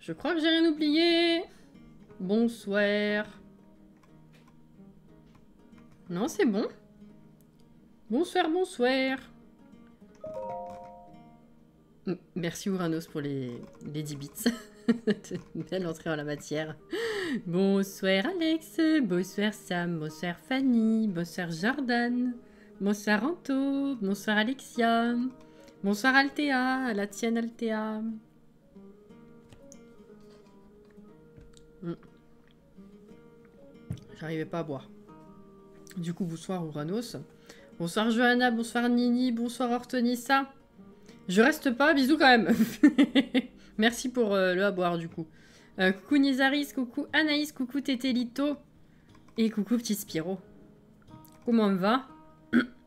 Je crois que j'ai rien oublié. Bonsoir. Non, c'est bon. Bonsoir, bonsoir. Merci Uranus pour les 10 bits. Belle entrée en la matière. Bonsoir Alex, bonsoir Sam, bonsoir Fanny, bonsoir Jordan, bonsoir Anto, bonsoir Alexia, bonsoir Althea, la tienne Althea. J'arrivais pas à boire. Du coup, bonsoir Uranus. Bonsoir Johanna, bonsoir Nini, bonsoir Ortonissa. Je reste pas, bisous quand même. Merci pour le à boire du coup. Coucou Nizaris, coucou Anaïs, coucou Tétélito. Et coucou petit Spiro. Comment on va?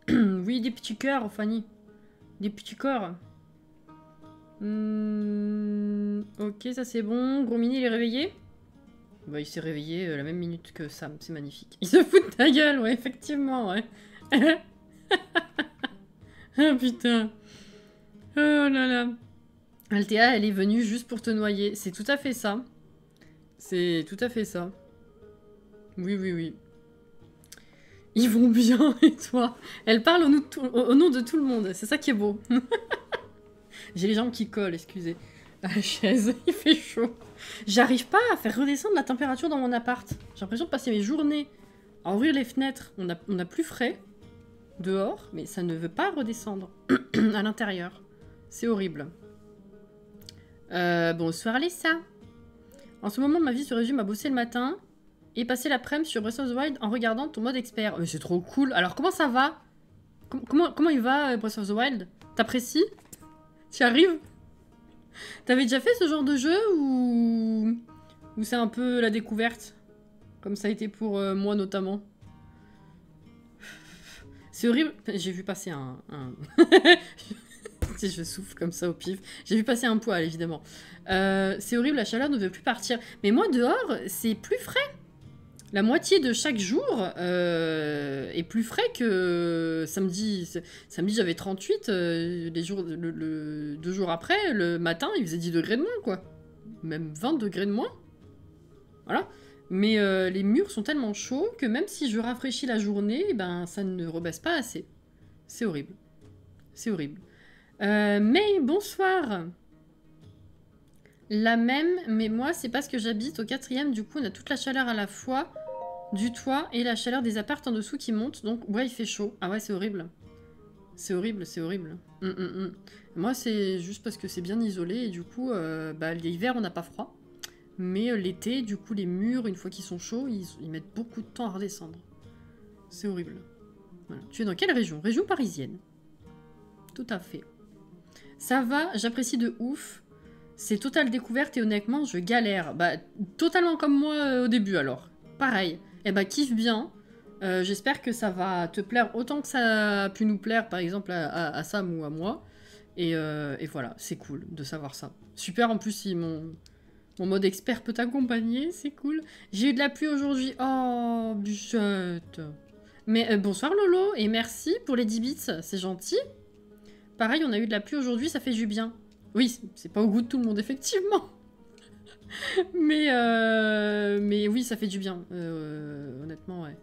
Oui, des petits cœurs, Fanny. Des petits cœurs. Ok, ça c'est bon. Gros Mini, il est réveillé? Bah, il s'est réveillé la même minute que Sam, c'est magnifique. Il se fout de ta gueule, ouais, effectivement, ouais. Ah putain. Oh là là. Althea, elle est venue juste pour te noyer. C'est tout à fait ça. C'est tout à fait ça. Oui, oui, oui. Ils vont bien, et toi? Elle parle au nom de tout le monde. C'est ça qui est beau. J'ai les jambes qui collent, excusez. À la chaise, il fait chaud. J'arrive pas à faire redescendre la température dans mon appart. J'ai l'impression de passer mes journées à ouvrir les fenêtres. On a plus frais dehors, mais ça ne veut pas redescendre à l'intérieur. C'est horrible. Bonsoir Lisa. En ce moment, ma vie se résume à bosser le matin et passer l'après-midi sur Breath of the Wild en regardant ton mode expert. Mais c'est trop cool. Alors, comment ça va? Comment il va, Breath of the Wild? T'apprécies? T'y arrives? T'avais déjà fait ce genre de jeu ou c'est un peu la découverte? Comme ça a été pour moi notamment. C'est horrible. J'ai vu passer un... Si je souffle comme ça au pif. J'ai vu passer un poil, évidemment. C'est horrible, la chaleur ne veut plus partir. Mais moi, dehors, c'est plus frais. La moitié de chaque jour est plus frais que samedi. Samedi, j'avais 38. Les jours, 2 jours après, le matin, il faisait 10 degrés de moins, quoi. Même 20 degrés de moins. Voilà. Mais les murs sont tellement chauds que même si je rafraîchis la journée, ben, ça ne rebaisse pas assez. C'est horrible. C'est horrible. Mais bonsoir. La même, mais moi c'est parce que j'habite au 4e, du coup on a toute la chaleur à la fois du toit et la chaleur des apparts en dessous qui monte, donc ouais il fait chaud. Ah ouais c'est horrible. C'est horrible, c'est horrible. Moi c'est juste parce que c'est bien isolé et du coup bah, l'hiver on n'a pas froid, mais l'été du coup les murs une fois qu'ils sont chauds ils mettent beaucoup de temps à redescendre. C'est horrible. Voilà. Tu es dans quelle région? Région parisienne. Tout à fait. Ça va, j'apprécie de ouf. C'est totale découverte et honnêtement, je galère. Bah, totalement comme moi au début alors. Pareil. Eh bah, kiffe bien. J'espère que ça va te plaire autant que ça a pu nous plaire, par exemple, à Sam ou à moi. Et voilà, c'est cool de savoir ça. Super, en plus, si mon mode expert peut t'accompagner, c'est cool. J'ai eu de la pluie aujourd'hui. Oh, bichette. Mais bonsoir Lolo, et merci pour les 10 bits, c'est gentil. Pareil, on a eu de la pluie aujourd'hui, ça fait du bien. Oui, c'est pas au goût de tout le monde, effectivement. mais oui, ça fait du bien. Honnêtement, ouais.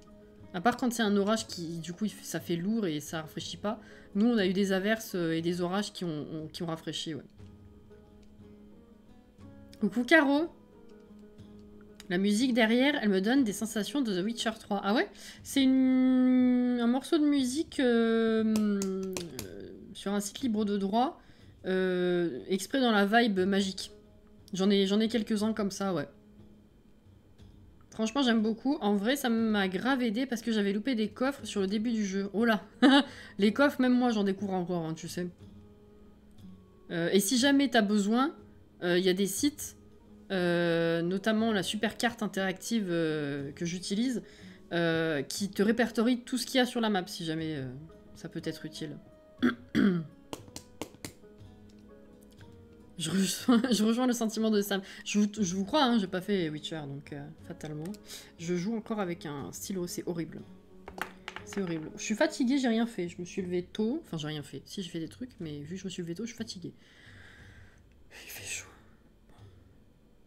À part quand c'est un orage qui, du coup, ça fait lourd et ça rafraîchit pas. Nous, on a eu des averses et des orages qui ont rafraîchi, ouais. Coucou Caro. La musique derrière, elle me donne des sensations de The Witcher 3. Ah ouais? C'est un morceau de musique sur un site libre de droit, exprès dans la vibe magique. J'en ai quelques-uns comme ça, ouais. Franchement, j'aime beaucoup. En vrai, ça m'a grave aidé parce que j'avais loupé des coffres sur le début du jeu. Oh là. Les coffres, même moi, j'en découvre encore, hein, tu sais. Et si jamais t'as besoin, il y a des sites, notamment la super carte interactive que j'utilise, qui te répertorie tout ce qu'il y a sur la map, si jamais ça peut être utile. Je rejoins le sentiment de Sam. Je vous crois, hein, j'ai pas fait Witcher, donc fatalement. Je joue encore avec un stylo, c'est horrible. C'est horrible. Je suis fatiguée, j'ai rien fait. Je me suis levée tôt. Enfin, j'ai rien fait. Si, j'ai fait des trucs, mais vu que je me suis levée tôt, je suis fatiguée. Il fait chaud.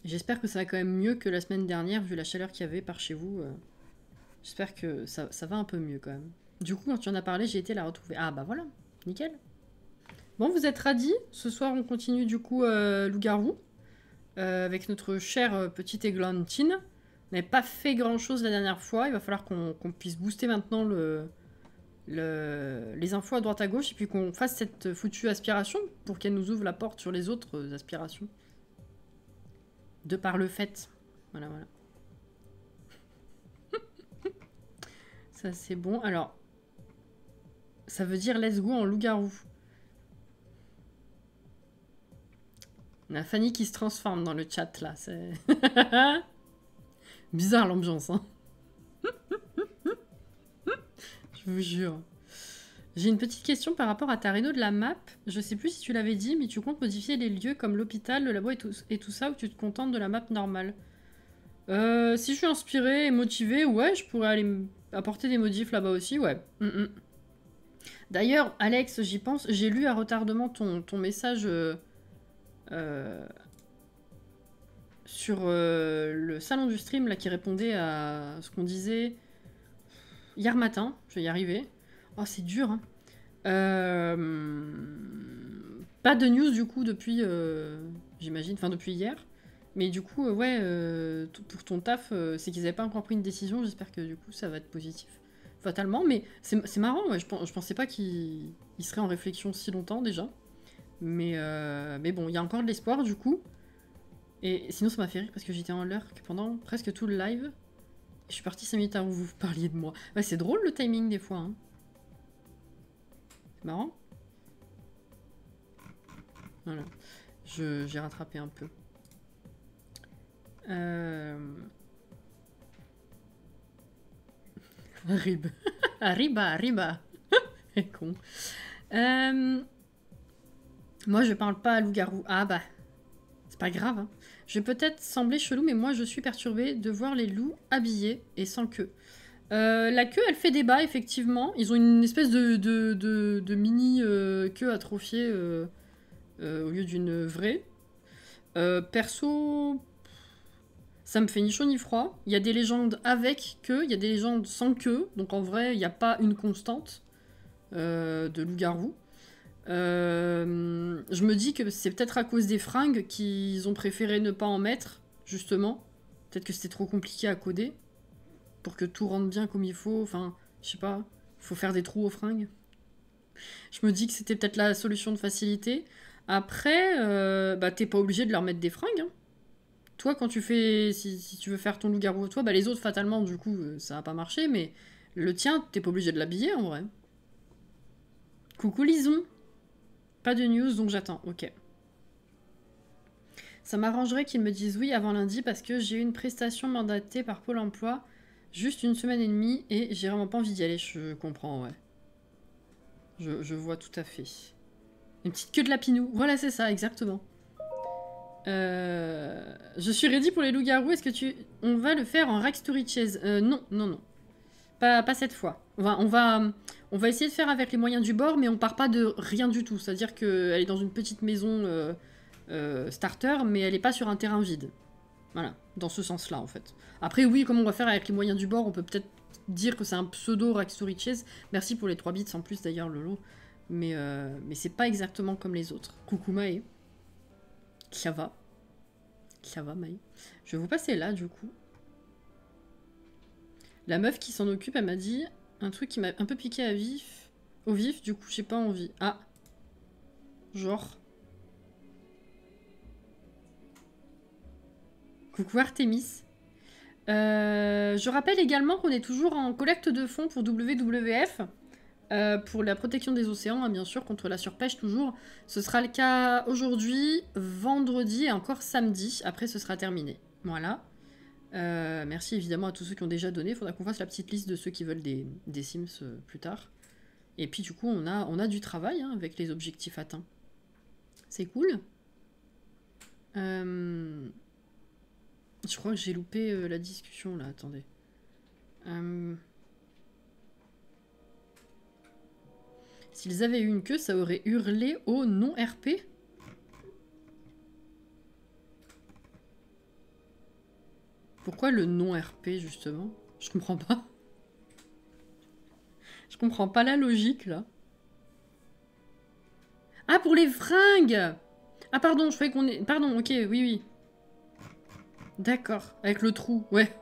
J'espère que ça va quand même mieux que la semaine dernière, vu la chaleur qu'il y avait par chez vous. J'espère que ça va un peu mieux quand même. Du coup, quand tu en as parlé, j'ai été la retrouver. Ah bah voilà, nickel. Bon, vous êtes radis. Ce soir, on continue du coup loup-garou. Avec notre chère petite églantine. On n'avait pas fait grand chose la dernière fois. Il va falloir qu'on puisse booster maintenant les infos à droite à gauche. Et puis qu'on fasse cette foutue aspiration pour qu'elle nous ouvre la porte sur les autres aspirations. De par le fait. Voilà, voilà. Ça, c'est bon. Alors, ça veut dire let's go en loup-garou. On a Fanny qui se transforme dans le chat, là. C'est bizarre, l'ambiance, hein. Je vous jure. J'ai une petite question par rapport à ta réno de la map. Je sais plus si tu l'avais dit, mais tu comptes modifier les lieux comme l'hôpital, le labo et tout ça, ou tu te contentes de la map normale? Si je suis inspirée et motivée, ouais, je pourrais aller apporter des modifs là-bas aussi, ouais. D'ailleurs, Alex, j'y pense, j'ai lu à retardement ton message sur le salon du stream là, qui répondait à ce qu'on disait hier matin. Je vais y arriver. Oh, c'est dur, hein. Pas de news du coup depuis, j'imagine, enfin depuis hier. Mais du coup, ouais, pour ton taf, c'est qu'ils n'avaient pas encore pris une décision. J'espère que du coup, ça va être positif. Fatalement, mais c'est marrant, ouais, je pensais pas qu'il serait en réflexion si longtemps déjà. Mais bon, il y a encore de l'espoir du coup. Et sinon, ça m'a fait rire parce que j'étais en lurk pendant presque tout le live. Je suis partie 5 minutes avant que vous parliez de moi. Ouais, c'est drôle le timing des fois, hein. C'est marrant. Voilà. J'ai rattrapé un peu. Rib. Arriba. C'est con. Moi, je parle pas à loup-garou. Ah bah. C'est pas grave, hein. Je vais peut-être sembler chelou, mais moi, je suis perturbée de voir les loups habillés et sans queue. La queue, elle fait débat, effectivement. Ils ont une espèce de mini queue atrophiée au lieu d'une vraie. Perso, ça me fait ni chaud ni froid. Il y a des légendes avec queue, il y a des légendes sans queue. Donc en vrai, il n'y a pas une constante de loup-garou. Je me dis que c'est peut-être à cause des fringues qu'ils ont préféré ne pas en mettre, justement. Peut-être que c'était trop compliqué à coder pour que tout rentre bien comme il faut. Enfin, je sais pas, il faut faire des trous aux fringues. Je me dis que c'était peut-être la solution de facilité. Après, bah, t'es pas obligé de leur mettre des fringues, hein. Toi, quand tu fais. Si tu veux faire ton loup-garou, toi, bah les autres, fatalement, du coup, ça va pas marcher, mais le tien, t'es pas obligé de l'habiller en vrai. Coucou Lison. Pas de news, donc j'attends. Ok. Ça m'arrangerait qu'ils me disent oui avant lundi parce que j'ai une prestation mandatée par Pôle emploi juste une semaine et demie et j'ai vraiment pas envie d'y aller. Je comprends, ouais. Je vois tout à fait. Une petite queue de lapinou. Voilà, c'est ça, exactement. Je suis ready pour les loups-garous. Est-ce que tu... On va le faire en Rex to Riches. Non. Pas cette fois. On va essayer de faire avec les moyens du bord, mais on part pas de rien du tout. C'est-à-dire qu'elle est dans une petite maison starter, mais elle est pas sur un terrain vide. Voilà, dans ce sens-là, en fait. Après, oui, comme on va faire avec les moyens du bord, on peut peut-être dire que c'est un pseudo Rex to Riches. Merci pour les 3 bits en plus, d'ailleurs, Lolo. Mais c'est pas exactement comme les autres. Coucou Maë. Ça va. Ça va, Maë. Je vais vous passer là, du coup. La meuf qui s'en occupe, elle m'a dit un truc qui m'a un peu piqué au vif, du coup, j'ai pas envie. Ah. Genre. Coucou Artemis. Je rappelle également qu'on est toujours en collecte de fonds pour WWF. Pour la protection des océans, hein, bien sûr, contre la surpêche toujours. Ce sera le cas aujourd'hui, vendredi et encore samedi. Après, ce sera terminé. Voilà. Merci évidemment à tous ceux qui ont déjà donné. Il faudra qu'on fasse la petite liste de ceux qui veulent des Sims plus tard. Et puis du coup, on a du travail hein, avec les objectifs atteints. C'est cool. Je crois que j'ai loupé la discussion là, attendez. S'ils avaient eu une queue, ça aurait hurlé au non-RP. Pourquoi le non-RP, justement? Je comprends pas. Je comprends pas la logique, là. Ah, pour les fringues! Ah, pardon, je croyais qu'on est... Pardon, ok, oui, oui. D'accord, avec le trou, ouais.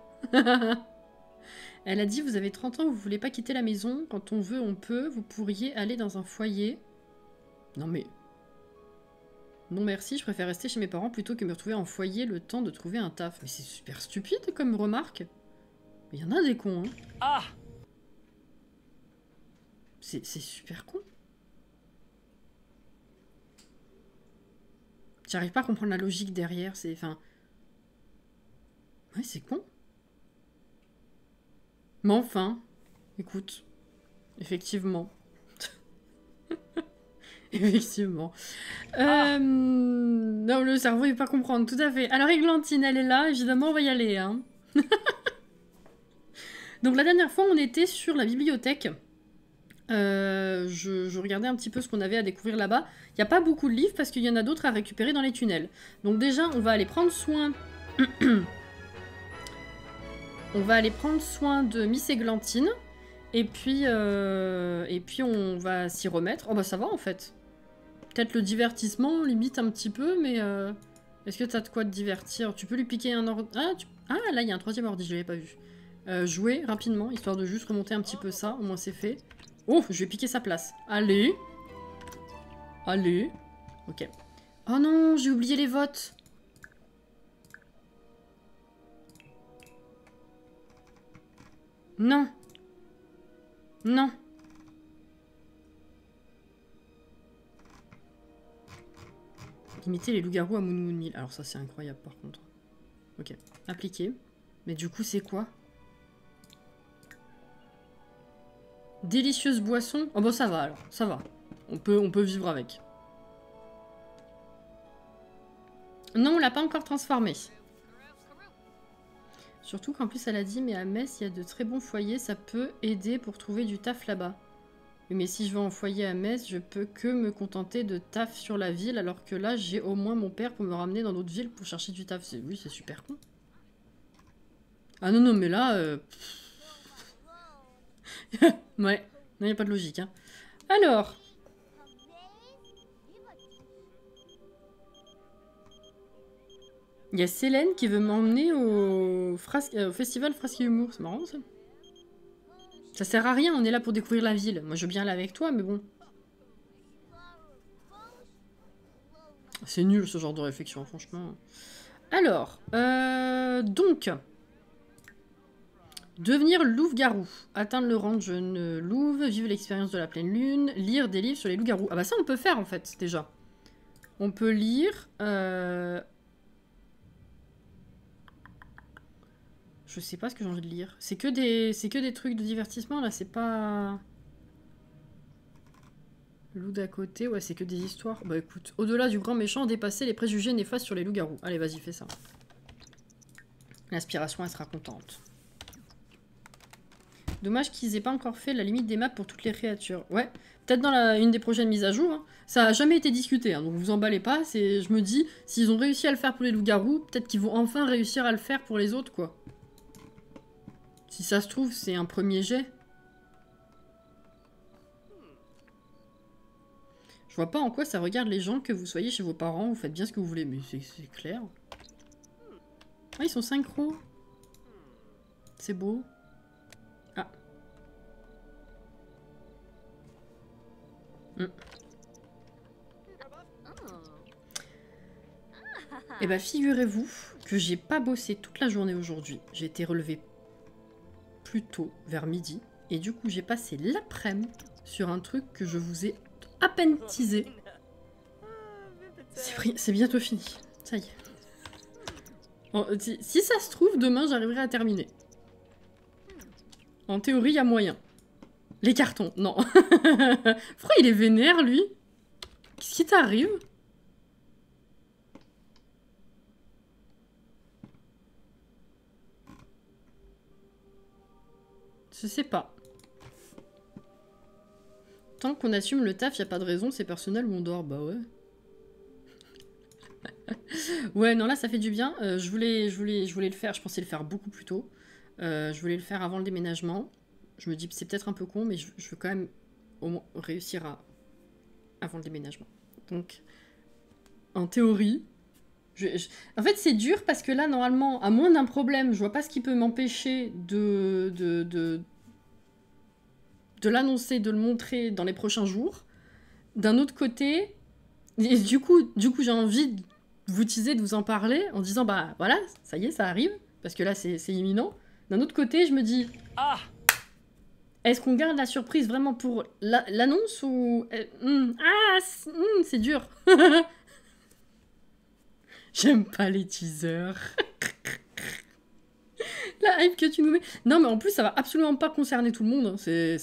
Elle a dit, vous avez 30 ans, vous voulez pas quitter la maison. Quand on veut, on peut. Vous pourriez aller dans un foyer. Non mais... Non merci, je préfère rester chez mes parents plutôt que me retrouver en foyer le temps de trouver un taf. Mais c'est super stupide comme remarque. Il y en a des cons, hein. Ah! C'est super con. J'arrive pas à comprendre la logique derrière, c'est... Enfin... Ouais, c'est con. Mais enfin, écoute, effectivement. Effectivement. Non, le cerveau il peut pas comprendre, tout à fait. Alors, Églantine, elle est là, évidemment, on va y aller. Hein. Donc, la dernière fois, on était sur la bibliothèque. Je regardais un petit peu ce qu'on avait à découvrir là-bas. Il n'y a pas beaucoup de livres parce qu'il y en a d'autres à récupérer dans les tunnels. Donc, déjà, on va aller prendre soin... On va aller prendre soin de Miss Églantine. Et puis on va s'y remettre. Oh bah ça va en fait. Peut-être le divertissement limite un petit peu, mais est-ce que t'as de quoi te divertir? Tu peux lui piquer un ordi... Ah, là il y a un troisième ordi, je l'avais pas vu. Jouer rapidement, histoire de juste remonter un petit peu ça, au moins c'est fait. Oh, je vais piquer sa place. Allez. Allez. Ok. Oh non, j'ai oublié les votes. Non. Non. Limiter les loups-garous à Moon Moon Mill. Alors ça c'est incroyable par contre. Ok. Appliquer. Mais du coup c'est quoi? Délicieuse boisson. Oh bah ça va alors. Ça va. On peut vivre avec. Non, on l'a pas encore transformé. Surtout qu'en plus elle a dit, mais à Metz, il y a de très bons foyers, ça peut aider pour trouver du taf là-bas. Mais si je vais en foyer à Metz, je peux que me contenter de taf sur la ville, alors que là, j'ai au moins mon père pour me ramener dans d'autres villes pour chercher du taf. Oui, c'est super con. Ah non, non, mais là... ouais, il n'y a pas de logique. Hein. Alors... Il y a Célène qui veut m'emmener au festival Frasque et Humour. C'est marrant, ça. Ça sert à rien, on est là pour découvrir la ville. Moi, je veux bien aller avec toi, mais bon. C'est nul, ce genre de réflexion, franchement. Alors, donc... Devenir loup-garou. Atteindre le rang de jeune louve, vivre l'expérience de la pleine lune, lire des livres sur les loups-garous. Ah bah ça, on peut faire, en fait, déjà. On peut lire... Je sais pas ce que j'ai envie de lire. C'est que des trucs de divertissement, là, c'est pas... Loup d'à côté, ouais, c'est que des histoires. Bah écoute, au-delà du grand méchant, dépasser les préjugés néfastes sur les loups-garous. Allez, vas-y, fais ça. L'inspiration, elle sera contente. Dommage qu'ils aient pas encore fait la limite des maps pour toutes les créatures. Ouais, peut-être dans une des prochaines mises à jour. Hein. Ça a jamais été discuté, hein, donc vous emballez pas. Je me dis, s'ils ont réussi à le faire pour les loups-garous, peut-être qu'ils vont enfin réussir à le faire pour les autres, quoi. Si ça se trouve, c'est un premier jet. Je vois pas en quoi ça regarde les gens que vous soyez chez vos parents, vous faites bien ce que vous voulez, mais c'est clair. Ah, ils sont synchro. C'est beau. Ah. Eh ben, figurez-vous que j'ai pas bossé toute la journée aujourd'hui. J'ai été relevée plus tôt, vers midi. Et du coup, j'ai passé l'après-midi sur un truc que je vous ai à peine teasé. C'est bientôt fini. Ça y est. Bon, si ça se trouve, demain, j'arriverai à terminer. En théorie, il y a moyen. Les cartons, non. Pourquoi il est vénère, lui? Qu'est-ce qui t'arrive? Je sais pas. Tant qu'on assume le taf, y a pas de raison, c'est personnel ou on dort. Bah ouais. Ouais, non, là, ça fait du bien. Je voulais le faire. Je pensais le faire beaucoup plus tôt. Je voulais le faire avant le déménagement. Je me dis c'est peut-être un peu con, mais je veux quand même au moins réussir avant le déménagement. Donc, en théorie... En fait, c'est dur parce que là, normalement, à moins d'un problème, je vois pas ce qui peut m'empêcher de l'annoncer, de le montrer dans les prochains jours. D'un autre côté, et du coup j'ai envie de vous teaser, de vous en parler, en disant, bah voilà, ça y est, ça arrive, parce que là, c'est imminent. D'un autre côté, je me dis, ah, est-ce qu'on garde la surprise vraiment pour l'annonce ou... c'est dur. J'aime pas les teasers. La hype que tu nous mets. Non, mais en plus, ça va absolument pas concerner tout le monde. Hein. C'est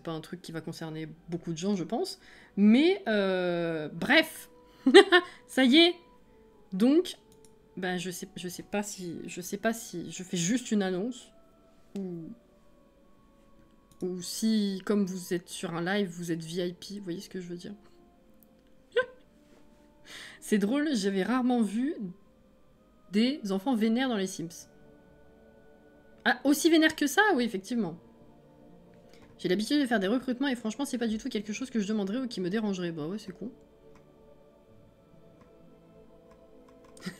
pas un truc qui va concerner beaucoup de gens, je pense. Mais, bref. Ça y est. Donc, ben, je sais pas si je fais juste une annonce ou si, comme vous êtes sur un live, vous êtes VIP. Vous voyez ce que je veux dire? C'est drôle, j'avais rarement vu des enfants vénères dans les Sims. Ah, aussi vénère que ça? Oui, effectivement. J'ai l'habitude de faire des recrutements et franchement, c'est pas du tout quelque chose que je demanderais ou qui me dérangerait. Bah ouais, c'est con.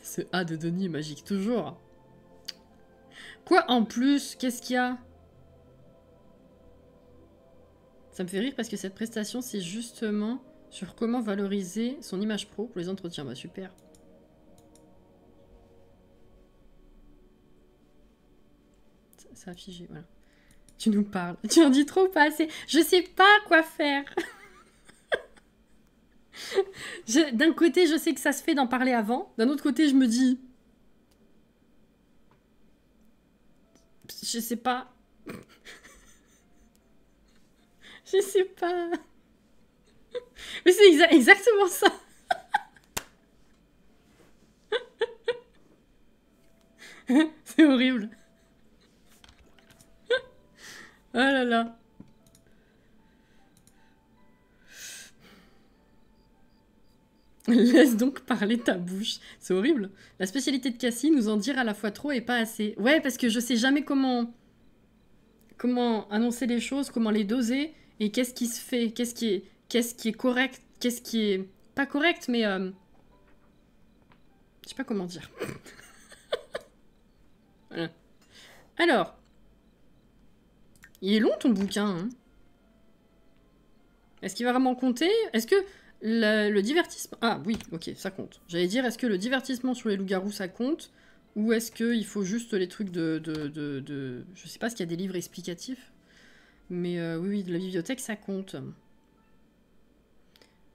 Ce A de Denis est magique, toujours. Quoi en plus? Qu'est-ce qu'il y a? Ça me fait rire parce que cette prestation, c'est justement sur comment valoriser son image pro pour les entretiens. Bah super. Ça a figé, voilà. Tu nous parles. Tu en dis trop ou pas assez? Je sais pas quoi faire. D'un côté, je sais que ça se fait d'en parler avant. D'un autre côté, je me dis... Je sais pas. Je sais pas. Mais c'est exactement ça. C'est horrible. Oh là là. Laisse donc parler ta bouche. C'est horrible. La spécialité de Cassie, nous en dire à la fois trop et pas assez. Ouais, parce que je sais jamais comment annoncer les choses, comment les doser, et qu'est-ce qui se fait, qu'est-ce qui est correct, qu'est-ce qui est pas correct, mais je sais pas comment dire. Voilà. Alors, il est long ton bouquin, hein. Est-ce qu'il va vraiment compter? Est-ce que le divertissement... Ah oui, ok, ça compte. J'allais dire, est-ce que le divertissement sur les loups-garous, ça compte? Ou est-ce qu'il faut juste les trucs de... Je sais pas s'il y a des livres explicatifs. Mais oui, de la bibliothèque, ça compte.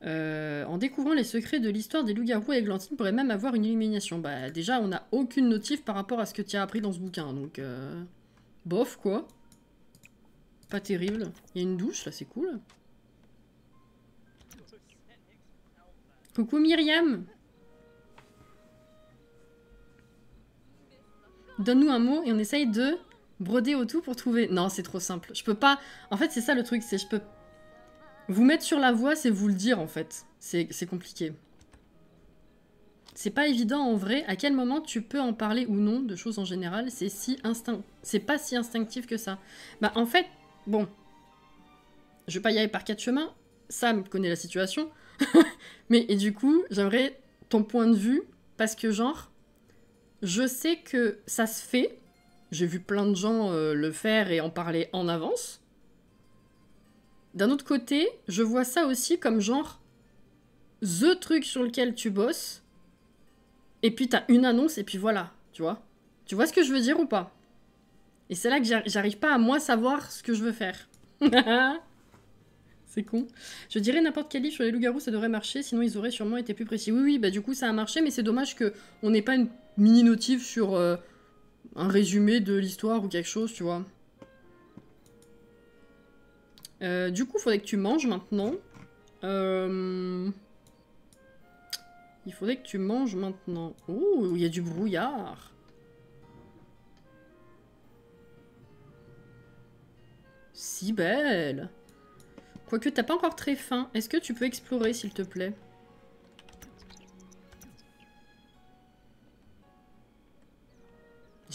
En découvrant les secrets de l'histoire des loups-garous, Églantine pourrait même avoir une illumination. Bah déjà, on n'a aucune notif par rapport à ce que tu as appris dans ce bouquin. Donc, bof, quoi. Pas terrible. Il y a une douche, là, c'est cool. Coucou Myriam. Donne-nous un mot et on essaye de broder au tout pour trouver... Non, c'est trop simple. Je peux pas... En fait, c'est ça le truc, c'est je peux... Vous mettre sur la voie, c'est vous le dire, en fait. C'est compliqué. C'est pas évident, en vrai. À quel moment tu peux en parler ou non, de choses en général, c'est pas si instinctif que ça. Bah, en fait, bon... Je vais pas y aller par 4 chemins. Sam connaît la situation. Mais, et du coup, j'aimerais ton point de vue, parce que genre... Je sais que ça se fait. J'ai vu plein de gens le faire et en parler en avance. D'un autre côté, je vois ça aussi comme genre the truc sur lequel tu bosses. Et puis t'as une annonce et puis voilà, tu vois. Tu vois ce que je veux dire ou pas? Et c'est là que j'arrive pas à moi savoir ce que je veux faire. C'est con. Je dirais n'importe quel livre sur les loups-garous, ça devrait marcher, sinon ils auraient sûrement été plus précis. Oui, oui, bah du coup ça a marché, mais c'est dommage qu'on n'ait pas une mini-notif sur un résumé de l'histoire ou quelque chose, tu vois. Du coup, faudrait que tu manges maintenant. Il faudrait que tu manges maintenant. Oh, il y a du brouillard. Si belle. Quoique, t'as pas encore très faim. Est-ce que tu peux explorer, s'il te plaît?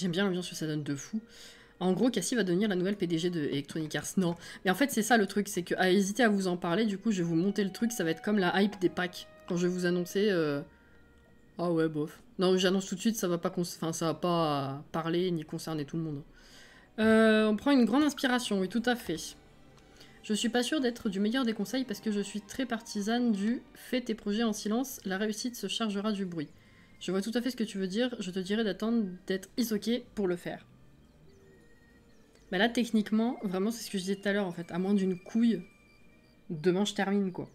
J'aime bien l'ambiance que ça donne de fou. En gros, Cassie va devenir la nouvelle PDG de Electronic Arts. Non. Mais en fait, c'est ça le truc, c'est que à hésiter à vous en parler, du coup, je vais vous monter le truc, ça va être comme la hype des packs. Quand je vais vous annoncer... Ah ouais, bof. Non, j'annonce tout de suite, ça va pas, ça va pas parler ni concerner tout le monde. On prend une grande inspiration, oui, tout à fait. Je suis pas sûre d'être du meilleur des conseils parce que je suis très partisane du « fais tes projets en silence, la réussite se chargera du bruit ». Je vois tout à fait ce que tu veux dire, je te dirais d'attendre d'être isoké pour le faire. Bah là, techniquement, vraiment, c'est ce que je disais tout à l'heure, en fait. À moins d'une couille, demain, je termine, quoi.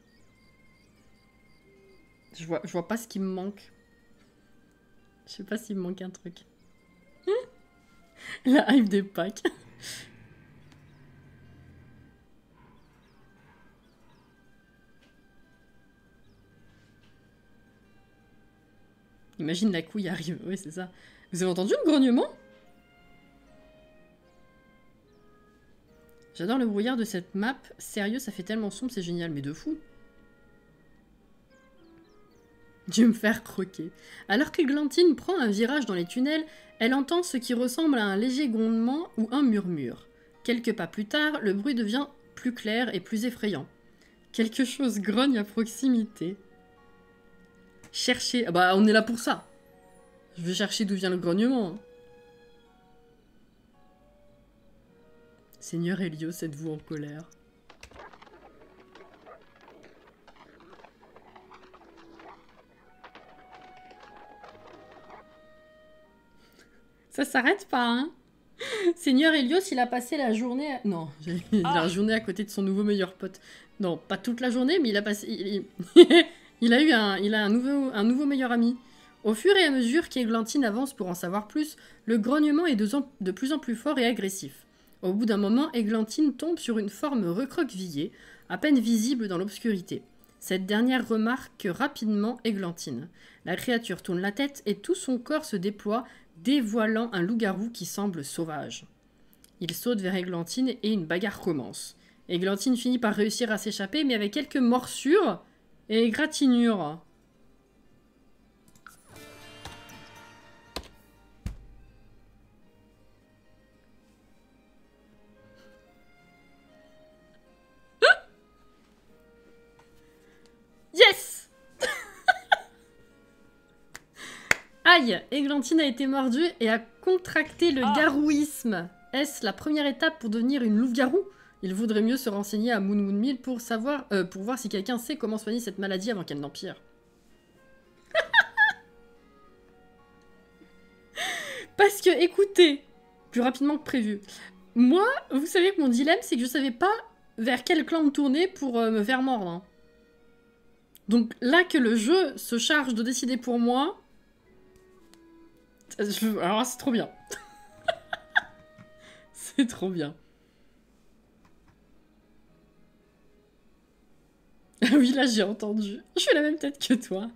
Je vois pas ce qui me manque. Je sais pas s'il me manque un truc. La hype des packs. Imagine la couille arrive, oui c'est ça. Vous avez entendu le grognement? J'adore le brouillard de cette map. Sérieux, ça fait tellement sombre, c'est génial, mais de fou. Je vais me faire croquer. Alors que Glantine prend un virage dans les tunnels, elle entend ce qui ressemble à un léger grondement ou un murmure. Quelques pas plus tard, le bruit devient plus clair et plus effrayant. Quelque chose grogne à proximité. Chercher... Ah bah, on est là pour ça. Je vais chercher d'où vient le grognement. Seigneur Helios, êtes-vous en colère? Ça s'arrête pas, hein? Seigneur Helios, il a passé la journée... Non, il a la journée à côté de son nouveau meilleur pote. Non, pas toute la journée, mais il a passé... il a un nouveau meilleur ami. Au fur et à mesure qu'Églantine avance pour en savoir plus, le grognement est de plus en plus fort et agressif. Au bout d'un moment, Églantine tombe sur une forme recroquevillée, à peine visible dans l'obscurité. Cette dernière remarque rapidement Églantine. La créature tourne la tête et tout son corps se déploie, dévoilant un loup-garou qui semble sauvage. Il saute vers Églantine et une bagarre commence. Églantine finit par réussir à s'échapper, mais avec quelques morsures et égratignures. Yes! Aïe! Églantine a été mordue et a contracté le garouisme. Est-ce la première étape pour devenir une louve-garou? Il vaudrait mieux se renseigner à Moon Moon Mill pour voir si quelqu'un sait comment soigner cette maladie avant qu'elle n'empire. Parce que, écoutez, plus rapidement que prévu. Moi, vous savez que mon dilemme, c'est que je savais pas vers quel clan me tourner pour me faire mordre. Hein. Donc là que le jeu se charge de décider pour moi... Alors c'est trop bien. C'est trop bien. Ah oui, là j'ai entendu. Je fais la même tête que toi.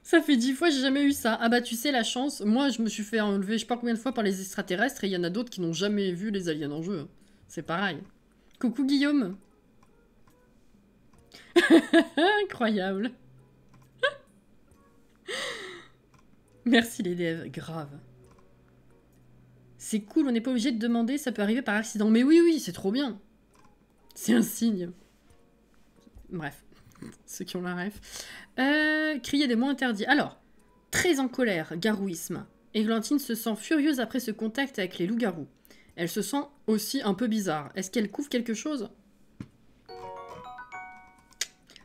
Ça fait 10 fois, j'ai jamais eu ça. Ah bah tu sais, la chance, moi je me suis fait enlever je sais pas combien de fois par les extraterrestres et il y en a d'autres qui n'ont jamais vu les aliens en jeu. C'est pareil. Coucou Guillaume. Incroyable. Merci les devs, grave. C'est cool, on n'est pas obligé de demander, ça peut arriver par accident. Mais oui, oui, c'est trop bien. C'est un signe. Bref, ceux qui ont la ref. Crier des mots interdits. Alors, très en colère, garouisme. Églantine se sent furieuse après ce contact avec les loups-garous. Elle se sent aussi un peu bizarre. Est-ce qu'elle couvre quelque chose?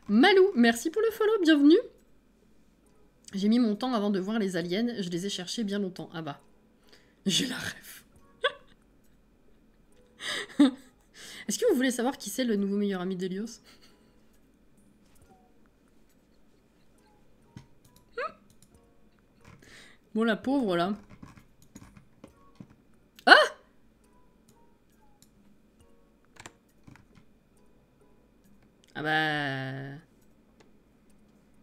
Malou, merci pour le follow, bienvenue. J'ai mis mon temps avant de voir les aliens, je les ai cherchés bien longtemps. Ah bah, j'ai la ref. Est-ce que vous voulez savoir qui c'est le nouveau meilleur ami d'Helios? Bon, la pauvre, là. Ah! Ah bah...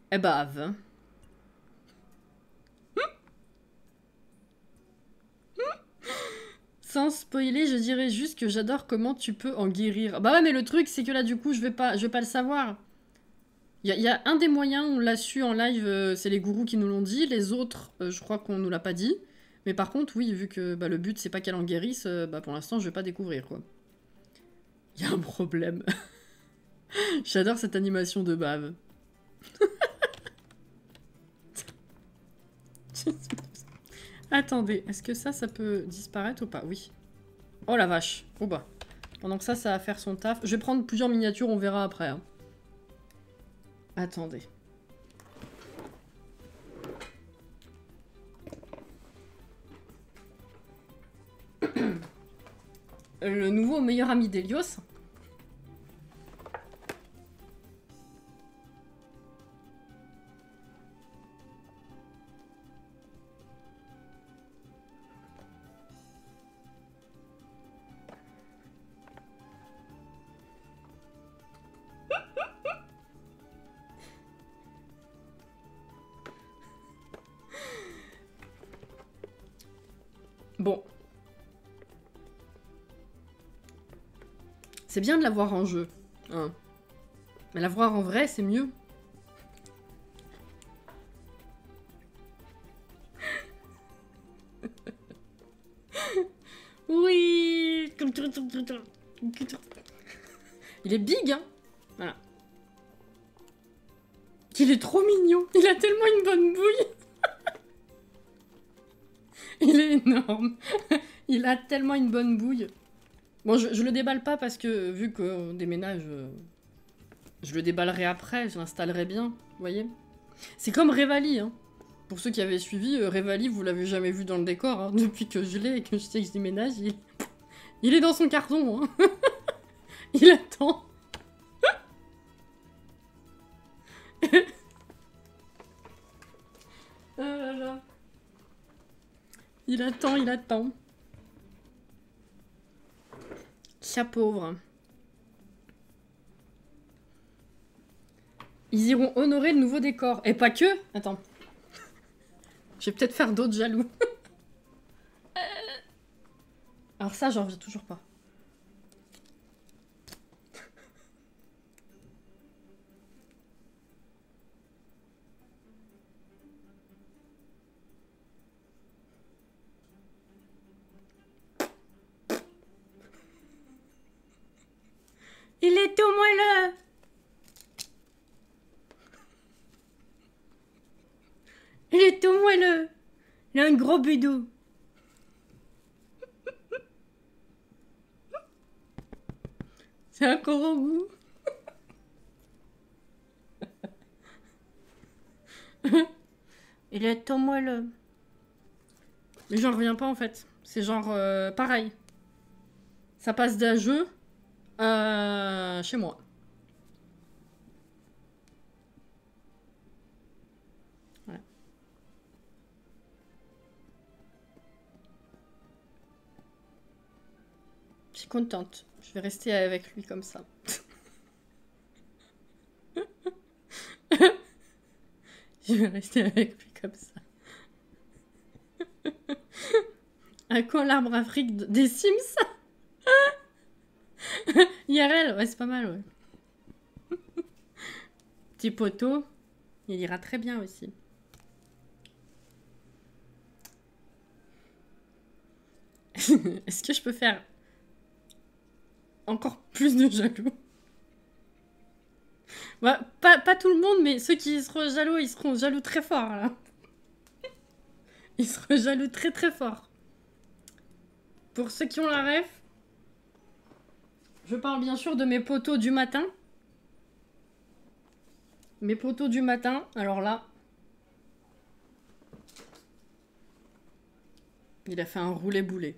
Elle bave. Sans spoiler, je dirais juste que j'adore comment tu peux en guérir. Bah ouais, mais le truc, c'est que là, du coup, je vais pas le savoir. Il y a un des moyens, on l'a su en live, c'est les gourous qui nous l'ont dit. Les autres, je crois qu'on nous l'a pas dit. Mais par contre, oui, vu que bah, le but c'est pas qu'elle en guérisse, bah, pour l'instant je vais pas découvrir quoi. Il y a un problème. J'adore cette animation de bave. Attendez, est-ce que ça peut disparaître ou pas? Oui. Oh la vache. Oh bah. Pendant que ça va faire son taf. Je vais prendre plusieurs miniatures, on verra après. Hein. Attendez. Le nouveau meilleur ami d'Hélios. Bon. C'est bien de la voir en jeu. Hein. Mais la voir en vrai, c'est mieux. Oui. Il est big, hein. Voilà. Il est trop mignon. Il a tellement une bonne bouille. Il est énorme. Il a tellement une bonne bouille. Bon, je le déballe pas parce que, vu qu'on déménage, je le déballerai après, je l'installerai bien, vous voyez. C'est comme Revali, hein. Pour ceux qui avaient suivi, Revali, vous l'avez jamais vu dans le décor, hein. Depuis que je l'ai et que je sais que je déménage, il est dans son carton, hein. Il attend. Oh là là. Il attend, il attend. Chat pauvre. Ils iront honorer le nouveau décor. Et pas que. Attends. Je vais peut-être faire d'autres jaloux. Alors ça, j'en reviens toujours pas. Il est tout moelleux. Il est tout moelleux. Il a un gros bidou. C'est un corangou. Il est tout moelleux. Mais j'en reviens pas en fait. C'est genre pareil. Ça passe d'un jeu chez moi. Voilà. Je suis contente. Je vais rester avec lui comme ça. Je vais rester avec lui comme ça. À quand l'arbre Afrique des Sims? IRL, ouais, c'est pas mal, ouais. Petit poteau, il ira très bien aussi. Est-ce que je peux faire encore plus de jaloux? Bah, pas tout le monde, mais ceux qui seront jaloux, ils seront jaloux très fort, là. Ils seront jaloux très très fort. Pour ceux qui ont la ref, je parle bien sûr de mes poteaux du matin. Mes poteaux du matin, alors là... Il a fait un roulé-boulet.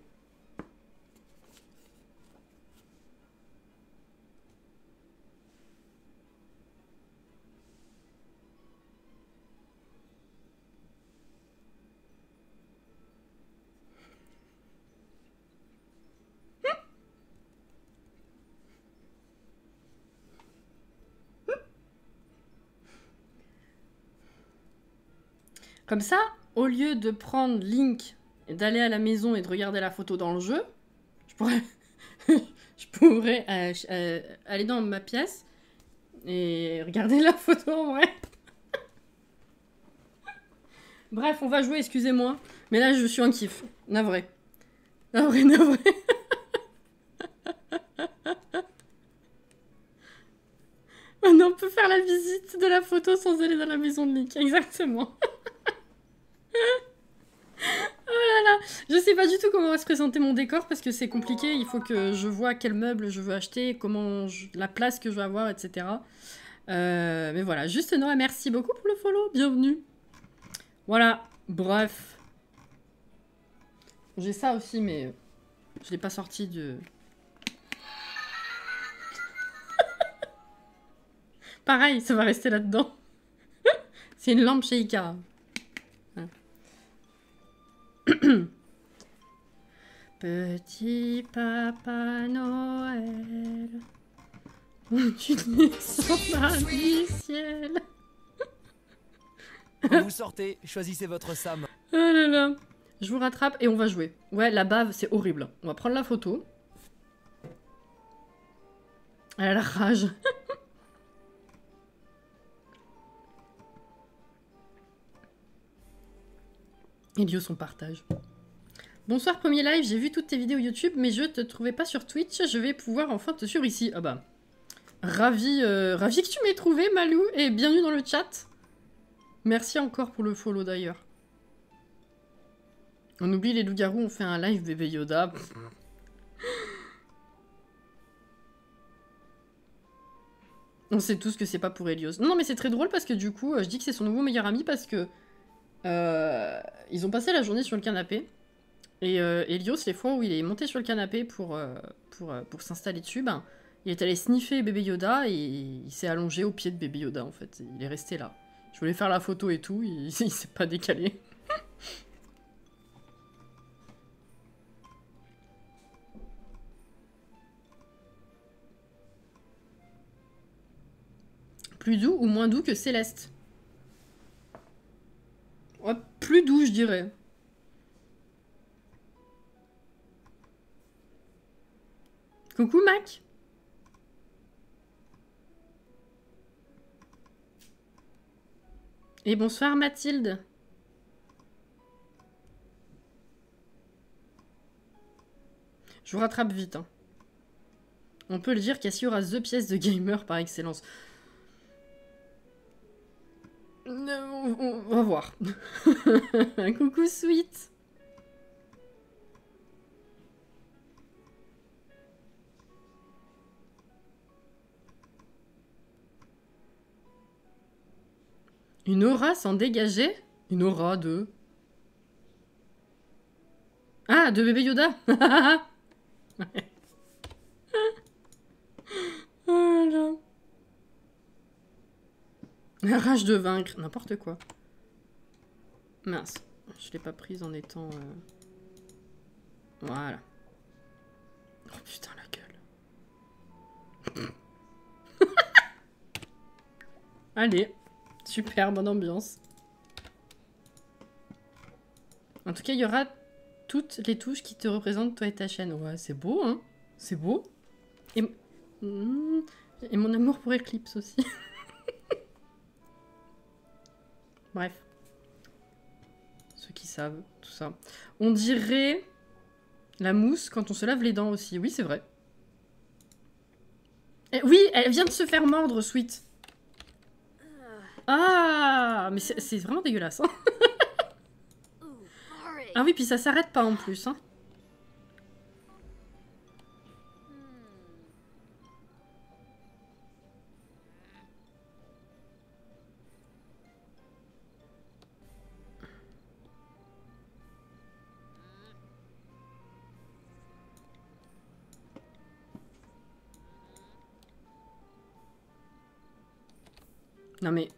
Comme ça, au lieu de prendre Link et d'aller à la maison et de regarder la photo dans le jeu, je pourrais aller dans ma pièce et regarder la photo en vrai. Bref, on va jouer, excusez-moi. Mais là, je suis en kiff. Navré. Navré, navré. Maintenant, on peut faire la visite de la photo sans aller dans la maison de Nick. Exactement. Oh là là. Je sais pas du tout comment va se présenter mon décor parce que c'est compliqué. Il faut que je vois quel meuble je veux acheter, la place que je veux avoir, etc. Mais voilà. Juste Noah, merci beaucoup pour le follow. Bienvenue. Voilà. Bref. J'ai ça aussi, mais je l'ai pas sorti de... Pareil, ça va rester là-dedans. C'est une lampe chez Ikea. Voilà. Petit papa Noël, tu descends du ciel. Quand vous sortez, choisissez votre Sam. Oh là là. Je vous rattrape et on va jouer. Ouais, la bave, c'est horrible. On va prendre la photo. Elle a la rage. Elios, on partage. Bonsoir, premier live, j'ai vu toutes tes vidéos YouTube, mais je te trouvais pas sur Twitch, je vais pouvoir enfin te suivre ici. Ah bah, ravi que tu m'aies trouvé, Malou, et bienvenue dans le chat. Merci encore pour le follow, d'ailleurs. On oublie les loups-garous, on fait un live bébé Yoda. On sait tous que c'est pas pour Elios. Non, mais c'est très drôle parce que du coup, je dis que c'est son nouveau meilleur ami parce que... ils ont passé la journée sur le canapé. Et Elios, les fois où il est monté sur le canapé pour s'installer dessus, ben, il est allé sniffer bébé Yoda et il s'est allongé au pied de bébé Yoda, en fait. Il est resté là. Je voulais faire la photo et tout, il s'est pas décalé. Plus doux ou moins doux que Céleste? Ouais, plus doux, je dirais. Coucou, Mac. Et bonsoir, Mathilde. Je vous rattrape vite. Hein. On peut le dire, Cassie aura The pièce de gamer par excellence. On va voir. Coucou, Sweet. Une aura sans dégager? Une aura de... Ah, de bébé Yoda. Oh là. La rage de vaincre, n'importe quoi. Mince, je l'ai pas prise en étant... Voilà. Oh putain, la gueule. Allez, super, bonne ambiance. En tout cas, il y aura toutes les touches qui te représentent toi et ta chaîne. Ouais, c'est beau, hein. C'est beau. Et mon amour pour Eclipse aussi. Bref. Ceux qui savent, tout ça. On dirait la mousse quand on se lave les dents aussi. Oui, c'est vrai. Et oui, elle vient de se faire mordre, Sweet. Ah, mais c'est vraiment dégueulasse. Hein. Ah oui, puis ça s'arrête pas en plus. Hein. Non mais...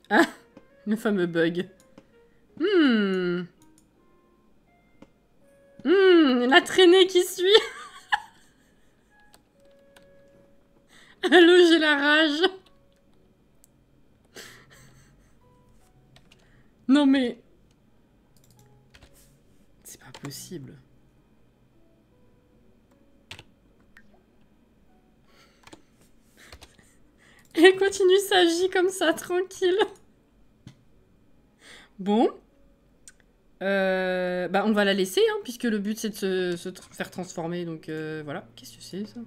Ah, le fameux bug. La traînée qui suit. Allô, j'ai la rage. Non mais... C'est pas possible. Elle continue sa vie comme ça, tranquille. Bon. Bah, on va la laisser, hein, puisque le but, c'est de se faire transformer. Donc, voilà. Qu'est-ce que c'est, ça?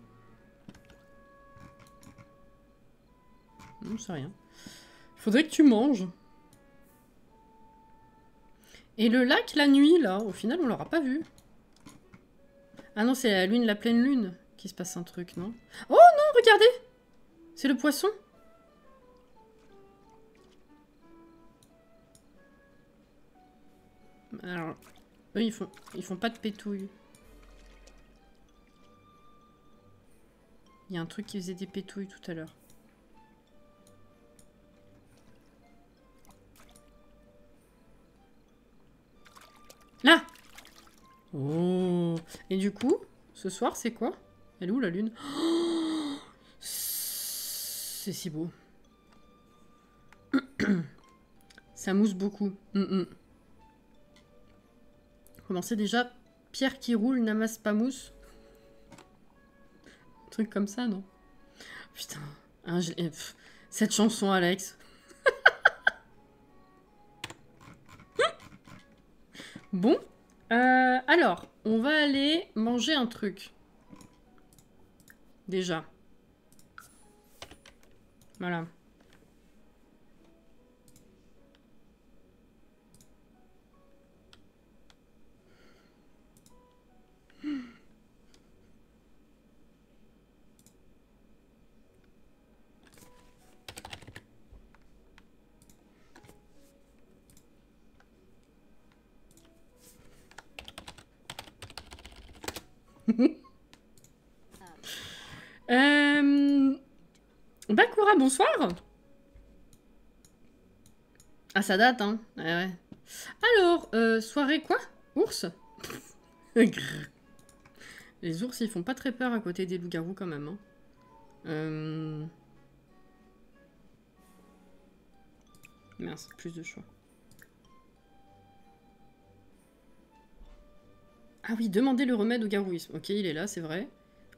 Non, c'est rien. Faudrait que tu manges. Et le lac, la nuit, là, au final, on l'aura pas vu. Ah non, c'est la lune, la pleine lune, qu'il se passe un truc, non? Oh non, regardez! C'est le poisson. Alors, eux, ils font pas de pétouille. Il y a un truc qui faisait des pétouilles tout à l'heure. Là! Oh! Et du coup, ce soir, c'est quoi? Elle est où, la lune? Oh, c'est si beau. Ça mousse beaucoup. Comment c'est déjà? Pierre qui roule n'amasse pas mousse. Un truc comme ça, non? Putain. Hein, cette chanson, Alex. Bon. Alors, on va aller manger un truc. Déjà. Voilà. Bakura, bonsoir. Ah, ça date, hein. Ouais. Alors, soirée quoi? Ours? Les ours, ils font pas très peur à côté des loups-garous quand même. Hein. Mince, plus de choix. Ah oui, demander le remède au garouisme. Ok, il est là, c'est vrai.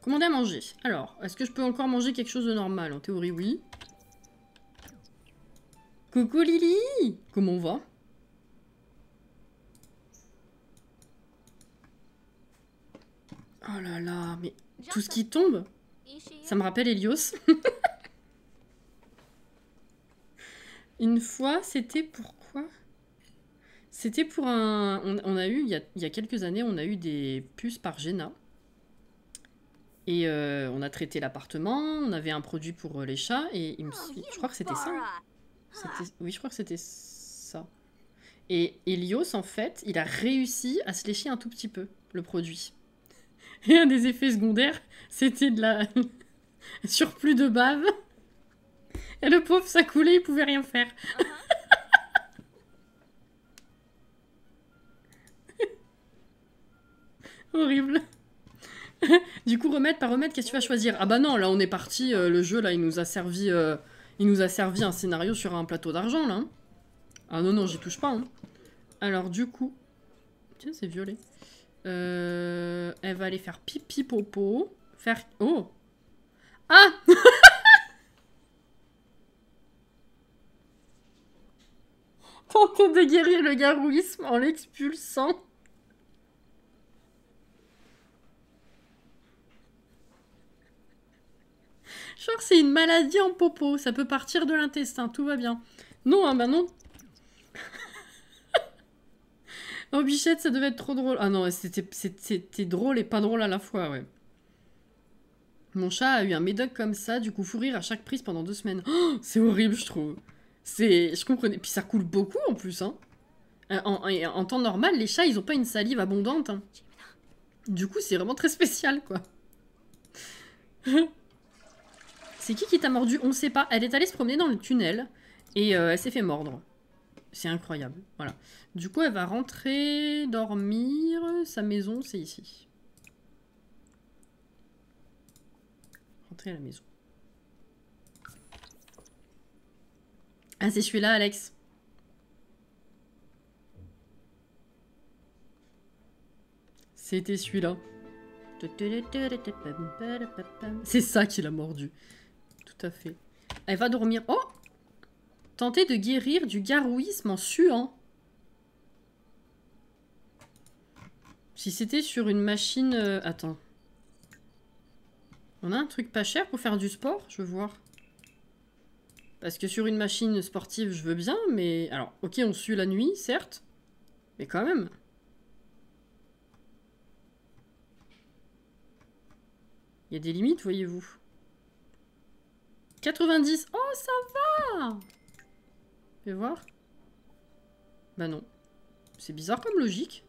Commander à manger. Alors, est-ce que je peux encore manger quelque chose de normal? En théorie, oui. Coucou Lily! Comment on va? Oh là là, mais tout ce qui tombe, ça me rappelle Helios. Une fois, c'était pourquoi? C'était pour un... On a eu, il y a quelques années, on a eu des puces par Géna. Et on a traité l'appartement, on avait un produit pour les chats, et je crois que c'était ça. Oui, je crois que c'était ça. Et Helios, en fait, il a réussi à se lécher un tout petit peu, le produit. Et un des effets secondaires, c'était de la... surplus de bave. Et le pauvre, ça coulait, il pouvait rien faire. Horrible. Du coup, remède par remède, qu'est-ce que tu vas choisir? Ah bah non, là on est parti, le jeu là il nous a servi un scénario sur un plateau d'argent là. Hein. Ah non, non, j'y touche pas. Hein. Alors du coup... Tiens, c'est violet. Elle va aller faire pipi popo. Faire... Oh! Ah! Tenter de guérir le garouisme en l'expulsant. Genre c'est une maladie en popo, ça peut partir de l'intestin, tout va bien. Non, hein, bah non. Oh bichette, ça devait être trop drôle. Ah non, c'était drôle et pas drôle à la fois, ouais. Mon chat a eu un médoc comme ça, du coup fou rire à chaque prise pendant 2 semaines. Oh, c'est horrible, je trouve. Je comprenais. Puis ça coule beaucoup en plus, hein. En temps normal, les chats, ils ont pas une salive abondante. Hein. Du coup, c'est vraiment très spécial, quoi. C'est qui t'a mordu? On ne sait pas. Elle est allée se promener dans le tunnel et elle s'est fait mordre. C'est incroyable. Voilà. Du coup, elle va rentrer, dormir. Sa maison, c'est ici. Rentrer à la maison. Ah, c'est celui-là, Alex. C'était celui-là. C'est ça qui l'a mordu. Tout à fait. Elle va dormir. Oh! Tenter de guérir du garouisme en suant. Si c'était sur une machine... Attends. On a un truc pas cher pour faire du sport? Je veux voir. Parce que sur une machine sportive, je veux bien, mais... Alors, ok, on sue la nuit, certes. Mais quand même. Il y a des limites, voyez-vous. 90. Oh, ça va! Fais voir. Bah non. C'est bizarre comme logique.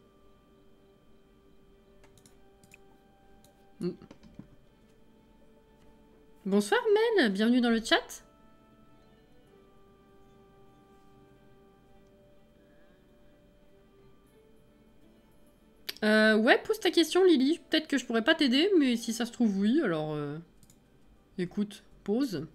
Bonsoir Mel, bienvenue dans le chat. Ouais, pose ta question Lily. Peut-être que je pourrais pas t'aider, mais si ça se trouve oui, alors... Écoute, pose.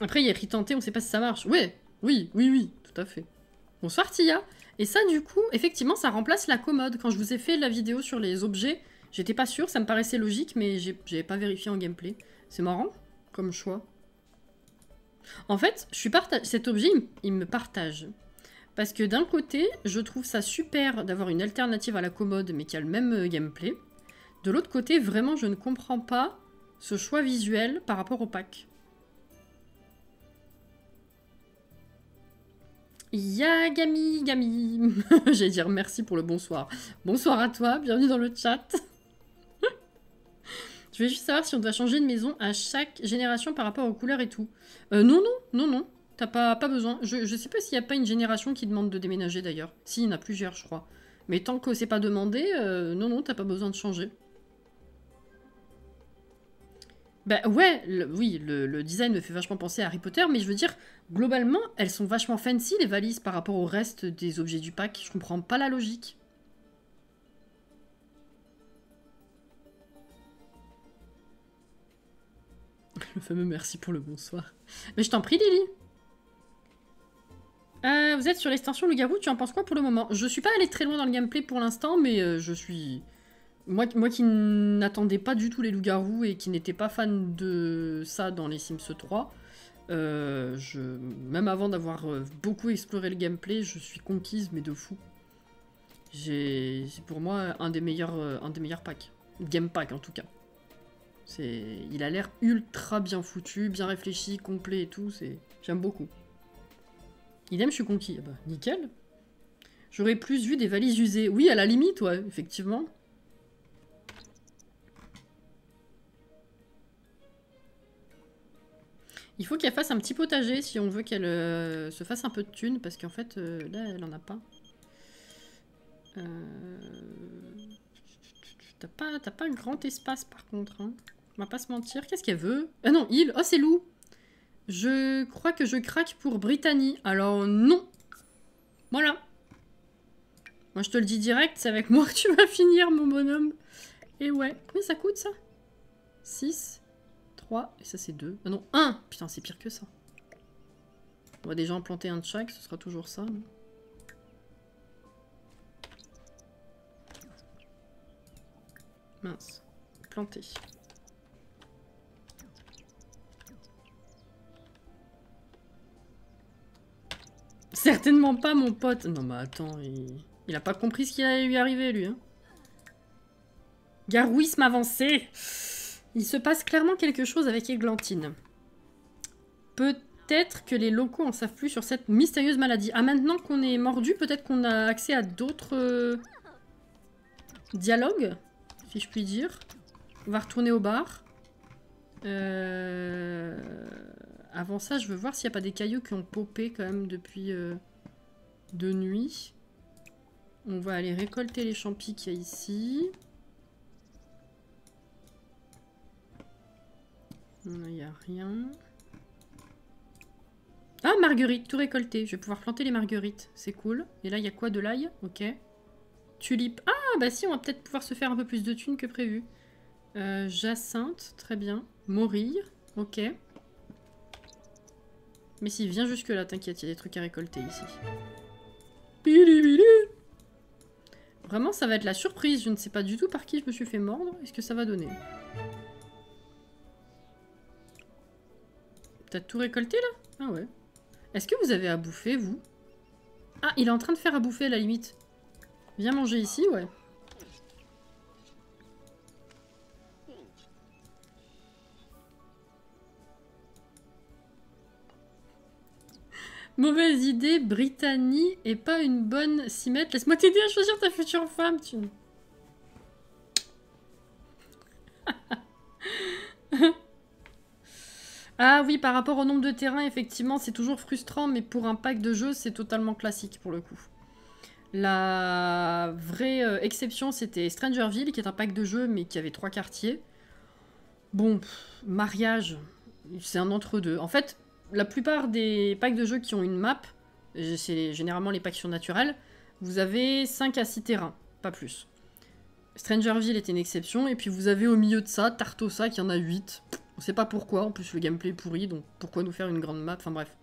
Après, il y a Ritanté, on sait pas si ça marche. Ouais, oui, tout à fait. Bonsoir Tia. Et ça, du coup, effectivement, ça remplace la commode. Quand je vous ai fait la vidéo sur les objets, j'étais pas sûre, ça me paraissait logique, mais j'avais pas vérifié en gameplay. C'est marrant, comme choix. En fait, cet objet, il me partage. Parce que d'un côté, je trouve ça super d'avoir une alternative à la commode, mais qui a le même gameplay. De l'autre côté, vraiment, je ne comprends pas ce choix visuel par rapport au pack. Yagami, Gami. J'allais dire merci pour le bonsoir. Bonsoir à toi, bienvenue dans le chat. Je vais juste savoir si on doit changer de maison à chaque génération par rapport aux couleurs et tout. Non. T'as pas besoin. Je sais pas s'il n'y a pas une génération qui demande de déménager d'ailleurs. Si, il y en a plusieurs, je crois. Mais tant que c'est pas demandé, non, t'as pas besoin de changer. Bah ouais, le design me fait vachement penser à Harry Potter, mais je veux dire, globalement, elles sont vachement fancy, les valises, par rapport au reste des objets du pack. Je comprends pas la logique. Le fameux merci pour le bonsoir. Mais je t'en prie, Lily. Vous êtes sur l'extension Loup-Garou, tu en penses quoi pour le moment? Je suis pas allée très loin dans le gameplay pour l'instant, mais je suis... Moi qui n'attendais pas du tout les loups-garous et qui n'étais pas fan de ça dans les Sims 3, même avant d'avoir beaucoup exploré le gameplay, je suis conquise, mais de fou. C'est pour moi un des meilleurs packs. Game pack en tout cas. Il a l'air ultra bien foutu, bien réfléchi, complet et tout. J'aime beaucoup. Idem, je suis conquis. Ah bah, nickel. J'aurais plus vu des valises usées. Oui, à la limite, ouais, effectivement. Il faut qu'elle fasse un petit potager si on veut qu'elle se fasse un peu de thunes, parce qu'en fait, là, elle en a pas. T'as pas un grand espace, par contre. Hein. On va pas se mentir. Qu'est-ce qu'elle veut? Ah non, il. Oh, c'est Lou. Je crois que je craque pour Brittany. Alors, non. Voilà. Moi, je te le dis direct, c'est avec moi que tu vas finir, mon bonhomme. Et ouais. Combien ça coûte, ça? 6. 3, et ça c'est 2. Ah non, 1! Putain, c'est pire que ça. On va déjà en planter un de chaque, ce sera toujours ça. Mince. Planter. Certainement pas, mon pote. Non, mais attends, il a pas compris ce qui allait lui arriver, lui. Hein. Garouisme avancé. Il se passe clairement quelque chose avec Églantine. Peut-être que les locaux en savent plus sur cette mystérieuse maladie. Ah, maintenant qu'on est mordu, peut-être qu'on a accès à d'autres dialogues, si je puis dire. On va retourner au bar. Avant ça, je veux voir s'il n'y a pas des cailloux qui ont popé quand même depuis de nuit. On va aller récolter les champis qu'il y a ici. Il n'y a rien. Ah, marguerite, tout récolté. Je vais pouvoir planter les marguerites. C'est cool. Et là, il y a quoi? De l'ail? Ok. Tulipe. Ah, bah si, on va peut-être pouvoir se faire un peu plus de thunes que prévu. Jacinthe, très bien. Morille, ok. Mais si, viens jusque là, t'inquiète, il y a des trucs à récolter ici. Bili bili. Vraiment, ça va être la surprise. Je ne sais pas du tout par qui je me suis fait mordre. Est-ce que ça va donner? T'as tout récolté, là? Ah ouais. Est-ce que vous avez à bouffer, vous? Ah, il est en train de faire à bouffer, à la limite. Viens manger ici, ouais. Mauvaise idée, Brittany est pas une bonne s'y mettre. Laisse-moi t'aider à choisir ta future femme, tu... Ah oui, par rapport au nombre de terrains, effectivement, c'est toujours frustrant, mais pour un pack de jeu, c'est totalement classique, pour le coup. La vraie exception, c'était Strangerville, qui est un pack de jeu, mais qui avait 3 quartiers. Bon, mariage, c'est un entre-deux. En fait, la plupart des packs de jeux qui ont une map, c'est généralement les packs surnaturels, vous avez 5 à 6 terrains, pas plus. Strangerville était une exception, et puis vous avez au milieu de ça, Tartosa, qui en a 8. On sait pas pourquoi, en plus le gameplay est pourri, donc pourquoi nous faire une grande map, enfin bref.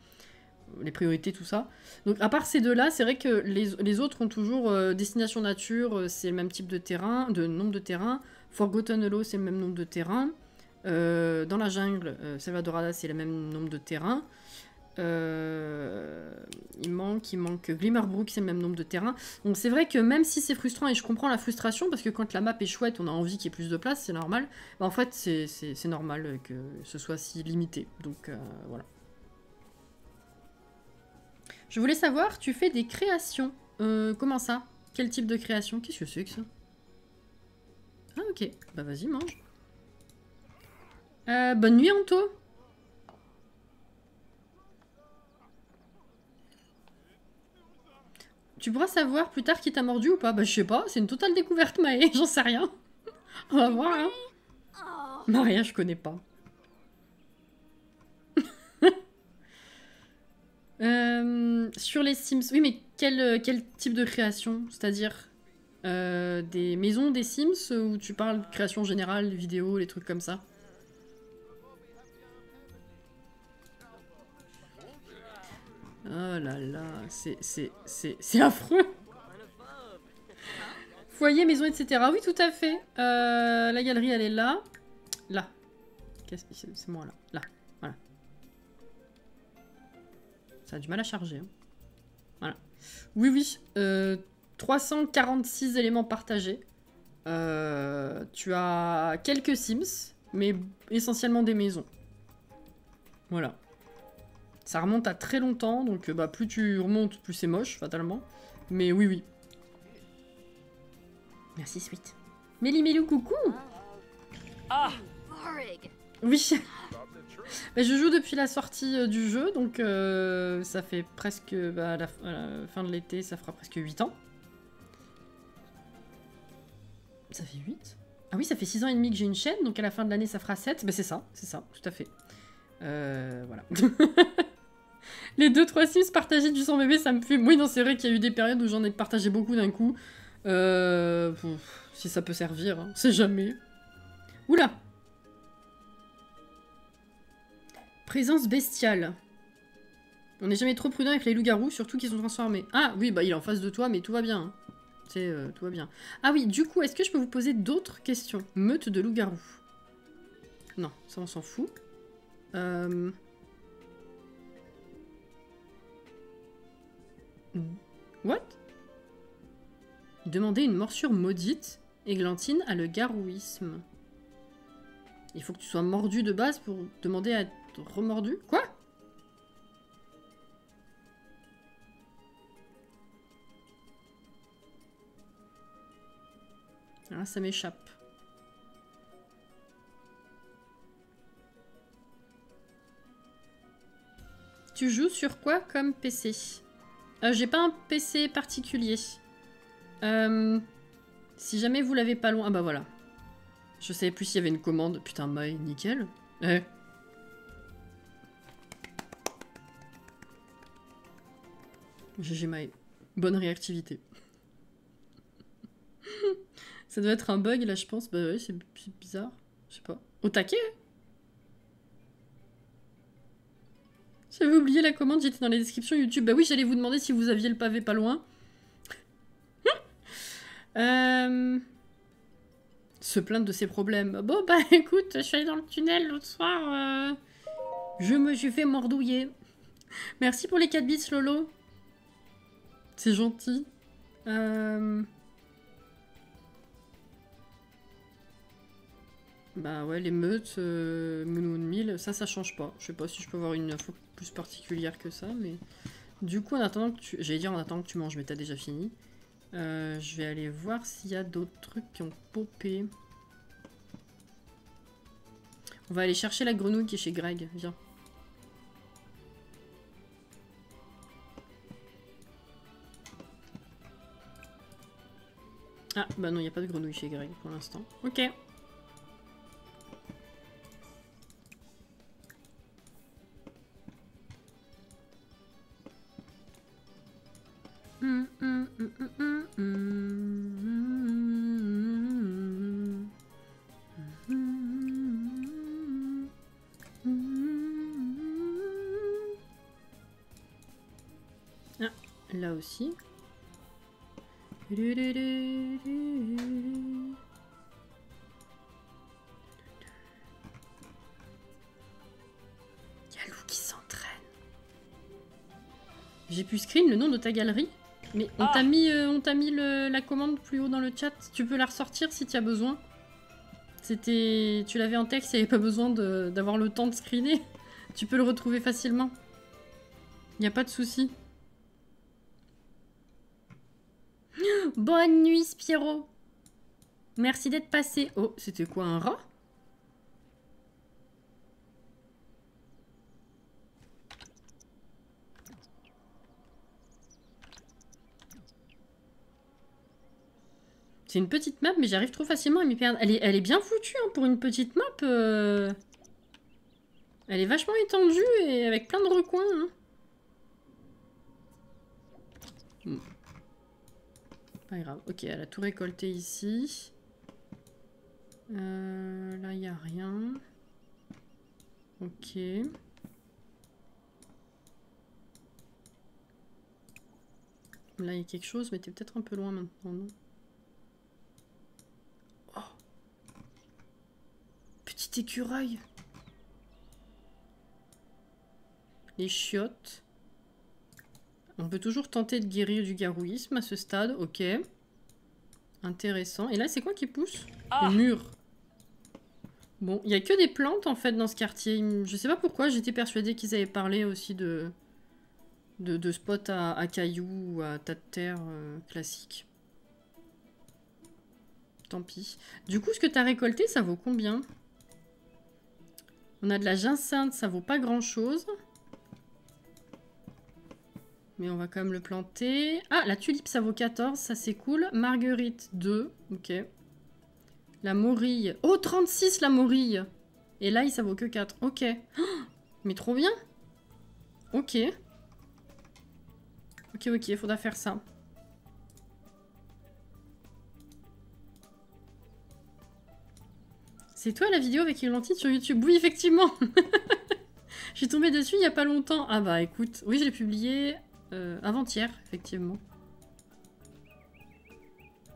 Les priorités, tout ça. Donc à part ces deux-là, c'est vrai que les autres ont toujours Destination Nature, c'est le même type de terrain, de nombre de terrains. Forgotten Hollow, c'est le même nombre de terrains. Dans la jungle, Salvadorada, c'est le même nombre de terrains. Il manque Glimmerbrook, c'est le même nombre de terrains. Donc c'est vrai que même si c'est frustrant, et je comprends la frustration, parce que quand la map est chouette, on a envie qu'il y ait plus de place, c'est normal. Bah, en fait, c'est normal que ce soit si limité. Donc voilà. Je voulais savoir, tu fais des créations. Comment ça? Quel type de création? Qu'est-ce que c'est que ça? Ah ok, bah vas-y, mange. Bonne nuit, Anto. Tu pourras savoir plus tard qui t'a mordu ou pas? Bah je sais pas, c'est une totale découverte, Maë, j'en sais rien. On va voir, hein. Maria, je connais pas. Sur les Sims, oui, mais quel type de création? C'est-à-dire des maisons, des Sims, ou tu parles de création générale, vidéo, les trucs comme ça? Oh là là, c'est affreux. Foyer, maison, etc. Oui, tout à fait. La galerie, elle est là. Là. C'est moi, là. Là. Voilà. Ça a du mal à charger. Hein. Voilà. Oui, oui. 346 éléments partagés. Tu as quelques Sims, mais essentiellement des maisons. Voilà. Ça remonte à très longtemps, donc bah, plus tu remontes, plus c'est moche, fatalement. Mais oui, oui. Merci, Sweet. Méli-Mélou, coucou. Ah! Oui. Bah, je joue depuis la sortie du jeu, donc ça fait presque... Bah, à la fin de l'été, ça fera presque 8 ans. Ça fait 8? Ah oui, ça fait 6 ans et demi que j'ai une chaîne, donc à la fin de l'année, ça fera 7. Bah c'est ça, tout à fait. Voilà. Les 2-3 Sims partagés du sang bébé, ça me fait... Oui, non, c'est vrai qu'il y a eu des périodes où j'en ai partagé beaucoup d'un coup. Si ça peut servir, hein. C'est jamais. Oula! Présence bestiale. On n'est jamais trop prudent avec les loups-garous, surtout qu'ils sont transformés. Ah oui, bah il est en face de toi, mais tout va bien. Hein. Tout va bien. Ah oui, du coup, est-ce que je peux vous poser d'autres questions? Meute de loups-garous. Non, ça on s'en fout. What? Demander une morsure maudite. Églantine a le garouisme. Il faut que tu sois mordu de base pour demander à être remordu? Quoi? Ah, ça m'échappe. Tu joues sur quoi comme PC? J'ai pas un PC particulier. Si jamais vous l'avez pas loin... Ah bah voilà. Je savais plus s'il y avait une commande. Putain, Maï, nickel. GG Maï. Bonne réactivité. Ça doit être un bug là, je pense. Bah ouais, c'est bizarre. Je sais pas. Au taquet? J'avais oublié la commande, j'étais dans les descriptions YouTube. Bah oui, j'allais vous demander si vous aviez le pavé pas loin. Se plaindre de ses problèmes. Bon, bah écoute, je suis allée dans le tunnel l'autre soir. Je me suis fait mordouiller. Merci pour les 4 bits, Lolo. C'est gentil. Bah ouais, les meutes, Moon 1000, ça change pas. Je sais pas si je peux avoir une info plus particulière que ça, mais... Du coup, en attendant que tu... J'allais dire en attendant que tu manges, mais t'as déjà fini. Je vais aller voir s'il y a d'autres trucs qui ont popé. On va aller chercher la grenouille qui est chez Greg, viens. Ah, bah non, il n'y a pas de grenouille chez Greg pour l'instant. Ok. Ah, là aussi. Il y a Lou qui s'entraîne. J'ai pu screen le nom de ta galerie. Mais on t'a mis, la commande plus haut dans le chat. Tu peux la ressortir si tu as besoin. C'était, tu l'avais en texte, il n'y avait pas besoin d'avoir le temps de screener. Tu peux le retrouver facilement. Il n'y a pas de souci. Bonne nuit, Spiro. Merci d'être passé. Oh, c'était quoi, un rat? C'est une petite map, mais j'arrive trop facilement à m'y perdre. Elle est bien foutue hein, pour une petite map. Elle est vachement étendue et avec plein de recoins. Hein. Pas grave. Ok, elle a tout récolté ici. Là, il n'y a rien. Ok. Là, il y a quelque chose, mais t'es peut-être un peu loin maintenant, non? Oh! Petit écureuil! Les chiottes. On peut toujours tenter de guérir du garrouillisme à ce stade, ok. Intéressant. Et là, c'est quoi qui pousse? Le mur. Bon, il n'y a que des plantes, en fait, dans ce quartier. Je sais pas pourquoi, j'étais persuadée qu'ils avaient parlé aussi de spots à cailloux ou à tas de terre classique. Tant pis. Du coup, ce que tu as récolté, ça vaut combien? On a de la ginseng, ça vaut pas grand-chose. Mais on va quand même le planter. Ah, la tulipe, ça vaut 14, ça c'est cool. Marguerite, 2, ok. La morille. Oh, 36 la morille. Et là, ça vaut que 4, ok. Oh, mais trop bien. Ok. Ok, faudra faire ça. C'est toi la vidéo avec une lentille sur YouTube? Oui, effectivement. Je suis tombée dessus il n'y a pas longtemps. Ah bah écoute, oui, je l'ai publié avant-hier, effectivement.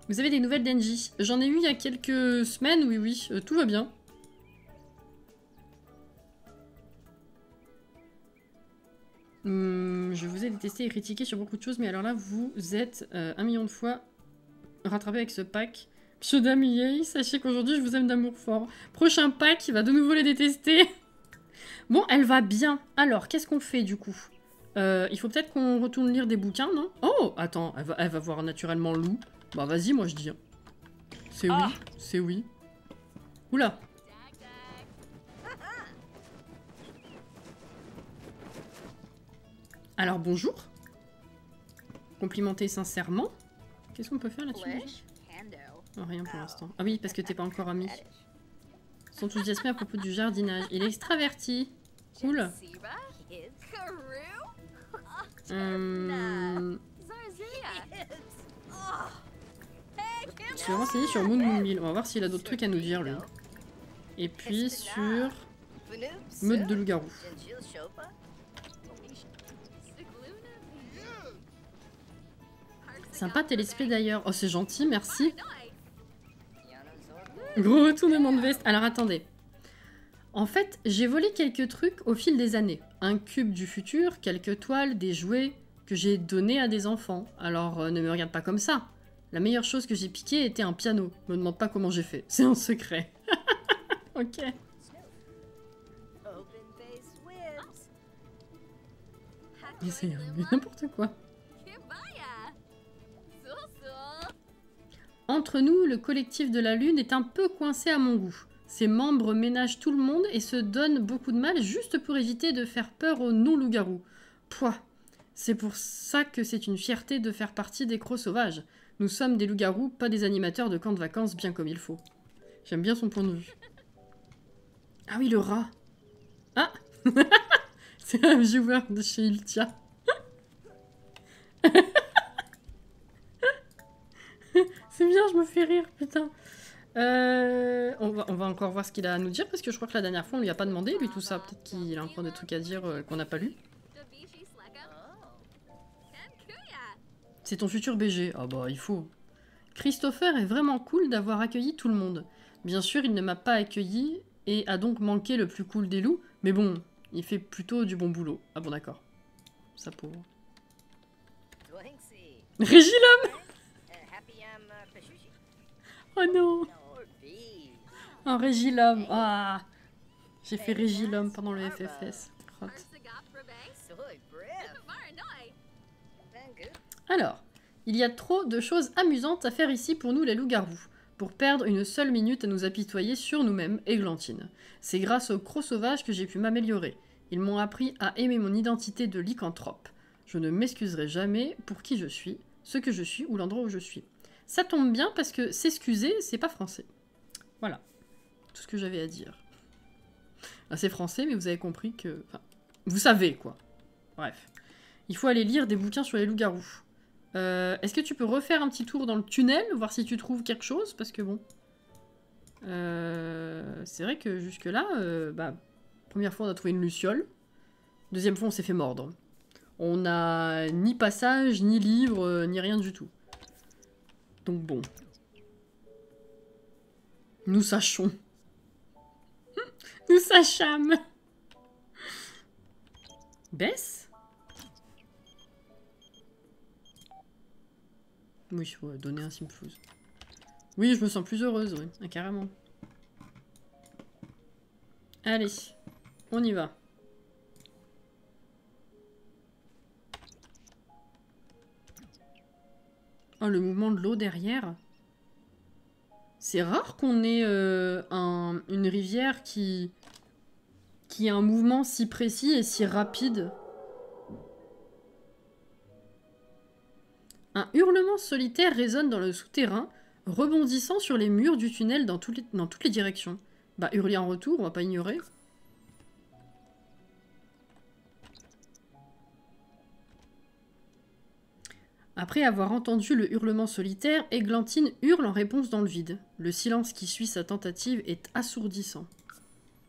Vous avez des nouvelles d'Engie? J'en ai eu il y a quelques semaines, oui, tout va bien. Je vous ai détesté et critiqué sur beaucoup de choses, mais alors là, vous êtes 1 million de fois rattrapé avec ce pack. Pseudam Yay, sachez qu'aujourd'hui, je vous aime d'amour fort. Prochain pack, il va de nouveau les détester. Bon, elle va bien. Alors, qu'est-ce qu'on fait, du coup? Il faut peut-être qu'on retourne lire des bouquins, non? Oh, attends, elle va voir naturellement Lou. Bah, vas-y, moi, je dis. Hein. C'est oui, c'est oui. Oula. Alors, bonjour. Complimenter sincèrement. Qu'est-ce qu'on peut faire là-dessus? Oh, rien pour l'instant. Ah oui, parce que t'es pas encore ami. S'enthousiasmer à propos du jardinage. Il est extraverti. Cool. Je suis renseigné sur Moon 1000. On va voir s'il a d'autres trucs à nous dire, lui. Et puis sur... Meute de loup-garou. Sympa télespé d'ailleurs. Oh, c'est gentil, merci. Gros retournement de veste. Alors, attendez. En fait, j'ai volé quelques trucs au fil des années. Un cube du futur, quelques toiles, des jouets que j'ai donnés à des enfants. Alors, ne me regarde pas comme ça. La meilleure chose que j'ai piquée était un piano. Me demande pas comment j'ai fait. C'est un secret. Ok. Mais c'est n'importe quoi. Entre nous, le collectif de la Lune est un peu coincé à mon goût. Ses membres ménagent tout le monde et se donnent beaucoup de mal juste pour éviter de faire peur aux non-loups-garous. Pouah. C'est pour ça que c'est une fierté de faire partie des crocs sauvages. Nous sommes des loups-garous, pas des animateurs de camps de vacances bien comme il faut. J'aime bien son point de vue. Ah oui, le rat. Ah. C'est un joueur de chez Ultia. C'est bien, je me fais rire, putain. On va encore voir ce qu'il a à nous dire, parce que je crois que la dernière fois, on lui a pas demandé, lui, tout ça. Peut-être qu'il a encore des trucs à dire qu'on n'a pas lu. C'est ton futur BG. Ah bah, il faut. Christopher est vraiment cool d'avoir accueilli tout le monde. Bien sûr, il ne m'a pas accueilli et a donc manqué le plus cool des loups, mais bon, il fait plutôt du bon boulot. Ah bon, d'accord. Ça pauvre. Régilum. Oh non. Un Régilum. Ah. J'ai fait Régilum pendant le FFS. Crotte. Alors, il y a trop de choses amusantes à faire ici pour nous les loups-garous, pour perdre une seule minute à nous apitoyer sur nous-mêmes, Églantine. C'est grâce aux crocs sauvages que j'ai pu m'améliorer. Ils m'ont appris à aimer mon identité de lycanthrope. Je ne m'excuserai jamais pour qui je suis, ce que je suis ou l'endroit où je suis. Ça tombe bien parce que s'excuser, c'est pas français. Voilà. Tout ce que j'avais à dire. Ah, c'est français, mais vous avez compris que... Enfin, vous savez, quoi. Bref. Il faut aller lire des bouquins sur les loups-garous. Est-ce que tu peux refaire un petit tour dans le tunnel, voir si tu trouves quelque chose? Parce que bon... c'est vrai que jusque-là, première fois, on a trouvé une luciole. Deuxième fois, on s'est fait mordre. On n'a ni passage, ni livre, ni rien du tout. Donc bon. Nous sachons. Nous sachâmes. Baisse. Oui, il faut donner un Simflouz. Oui, je me sens plus heureuse, oui. Ah, carrément. Allez, on y va. Oh, le mouvement de l'eau derrière. C'est rare qu'on ait une rivière qui a un mouvement si précis et si rapide. Un hurlement solitaire résonne dans le souterrain, rebondissant sur les murs du tunnel dans toutes les directions. Bah, hurler en retour, on va pas ignorer. Après avoir entendu le hurlement solitaire, Églantine hurle en réponse dans le vide. Le silence qui suit sa tentative est assourdissant.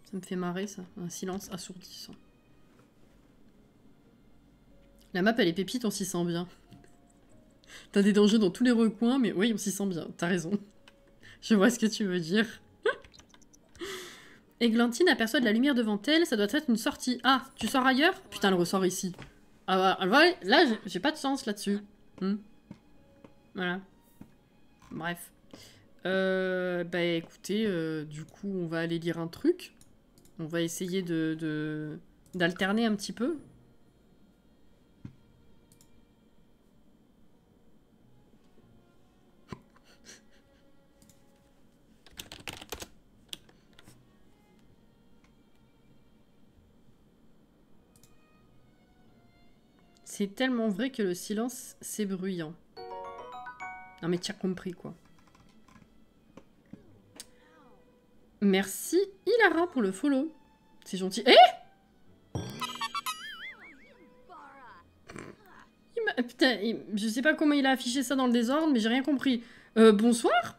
Ça me fait marrer, ça. Un silence assourdissant. La map, elle est pépite, on s'y sent bien. T'as des dangers dans tous les recoins, mais oui, on s'y sent bien. T'as raison. Je vois ce que tu veux dire. Églantine aperçoit de la lumière devant elle, ça doit être une sortie. Ah, tu sors ailleurs? Putain, elle ressort ici. Ah bah, là, j'ai pas de chance là-dessus. Voilà. Bref. Bah écoutez, du coup, on va aller lire un truc. On va essayer d'alterner un petit peu. C'est tellement vrai que le silence, c'est bruyant. Non mais tu as compris, quoi. Merci Ilara pour le follow. C'est gentil. Eh! Putain, je sais pas comment il a affiché ça dans le désordre, mais j'ai rien compris. Bonsoir.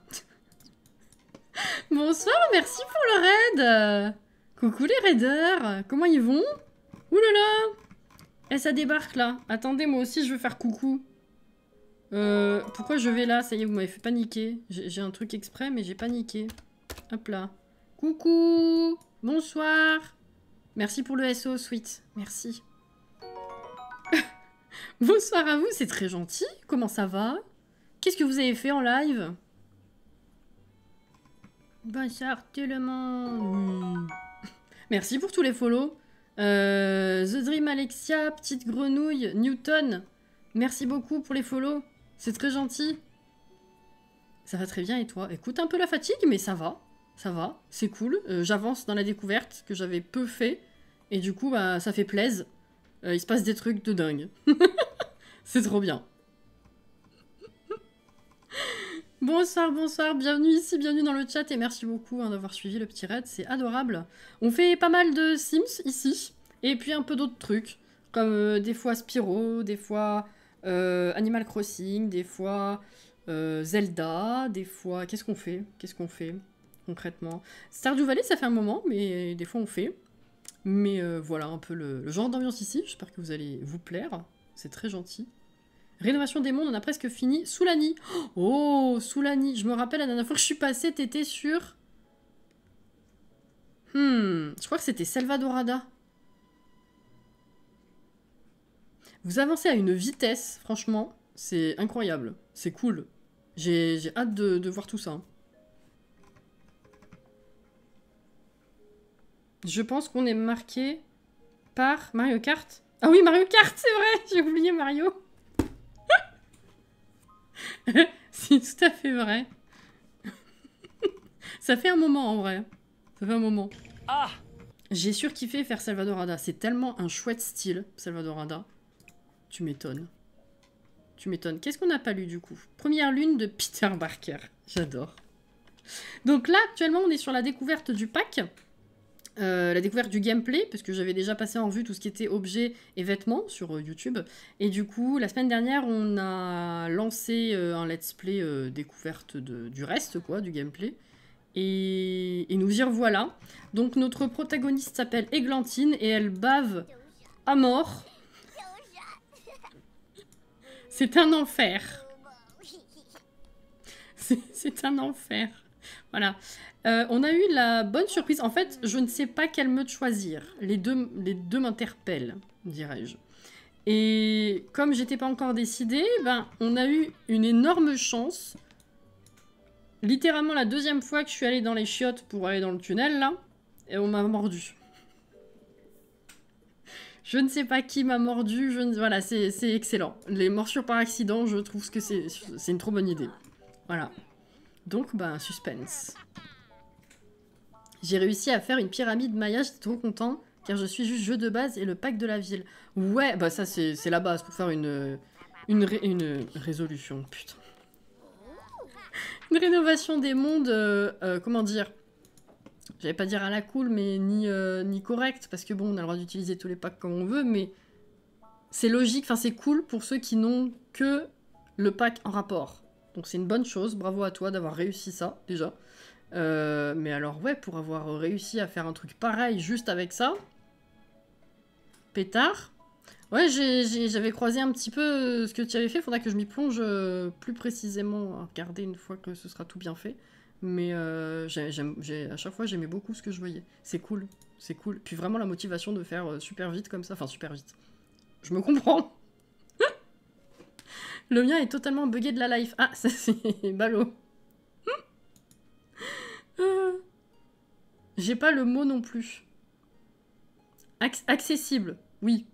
Bonsoir, merci pour le raid. Coucou les raiders. Comment ils vont? Ouh là là. Eh, ça débarque là. Attendez, moi aussi je veux faire coucou. Pourquoi je vais là? Ça y est, vous m'avez fait paniquer. J'ai un truc exprès, mais j'ai paniqué. Hop là. Coucou! Bonsoir! Merci pour le SO, Sweet. Merci. Bonsoir à vous, c'est très gentil. Comment ça va? Qu'est-ce que vous avez fait en live? Bonsoir tout le monde. Merci pour tous les follow. The Dream Alexia, Petite Grenouille, Newton. Merci beaucoup pour les follow. C'est très gentil. Ça va très bien et toi? Écoute, un peu la fatigue, mais ça va. Ça va, c'est cool. J'avance dans la découverte que j'avais peu fait. Et du coup, bah, ça fait plaisir. Il se passe des trucs de dingue. C'est trop bien. Bonsoir, bonsoir, bienvenue ici, bienvenue dans le chat et merci beaucoup hein, d'avoir suivi le petit raid, c'est adorable. On fait pas mal de Sims ici, et puis un peu d'autres trucs, comme des fois Spyro, des fois Animal Crossing, des fois Zelda, des fois... Qu'est-ce qu'on fait concrètement? Stardew Valley, ça fait un moment, mais des fois on fait. Mais voilà un peu le genre d'ambiance ici, j'espère que vous allez vous plaire, c'est très gentil. Rénovation des mondes, on a presque fini. Soulani. Oh, Soulani. Je me rappelle la dernière fois que je suis passée, t'étais sur... Je crois que c'était Selvadorada. Vous avancez à une vitesse, franchement, c'est incroyable. C'est cool. J'ai hâte de voir tout ça. Je pense qu'on est marqué par Mario Kart. Ah oui, Mario Kart, c'est vrai, j'ai oublié Mario. C'est tout à fait vrai. Ça fait un moment en vrai. Ça fait un moment. Ah! J'ai surkiffé faire Selvadorada. C'est tellement un chouette style, Selvadorada. Tu m'étonnes. Tu m'étonnes. Qu'est-ce qu'on n'a pas lu du coup? Première lune de Peter Barker. J'adore. Donc là, actuellement, on est sur la découverte du pack. La découverte du gameplay, parce que j'avais déjà passé en revue tout ce qui était objets et vêtements sur YouTube. Et du coup, la semaine dernière, on a lancé un let's play découverte du reste, quoi, du gameplay. Et nous y revoilà. Donc notre protagoniste s'appelle Églantine et elle bave à mort. C'est un enfer. C'est un enfer. Voilà. On a eu la bonne surprise. En fait, je ne sais pas quel meute choisir. Les deux m'interpellent, dirais-je. Et comme j'étais pas encore décidée, ben, on a eu une énorme chance. Littéralement la deuxième fois que je suis allée dans les chiottes pour aller dans le tunnel, là, et on m'a mordu. Je ne sais pas qui m'a mordu, voilà, c'est excellent. Les morsures par accident, je trouve que c'est une trop bonne idée. Voilà. Donc, ben, suspense. J'ai réussi à faire une pyramide Maya, j'étais trop content, car je suis juste jeu de base et le pack de la ville. Ouais, bah ça c'est la base pour faire une résolution, putain. Une rénovation des mondes, comment dire? J'allais pas dire à la cool, mais ni correct, parce que bon, on a le droit d'utiliser tous les packs comme on veut, mais c'est logique, enfin c'est cool pour ceux qui n'ont que le pack en rapport. Donc c'est une bonne chose, bravo à toi d'avoir réussi ça, déjà. Mais alors ouais, pour avoir réussi à faire un truc pareil juste avec ça, pétard. Ouais, j'avais croisé un petit peu ce que tu avais fait, faudra que je m'y plonge plus précisément, à regarder une fois que ce sera tout bien fait. Mais à chaque fois j'aimais beaucoup ce que je voyais. C'est cool, c'est cool. Puis vraiment la motivation de faire super vite comme ça, enfin super vite. Je me comprends. Le mien est totalement buggé de la life. Ah, ça c'est ballot. J'ai pas le mot non plus. Accessible, oui.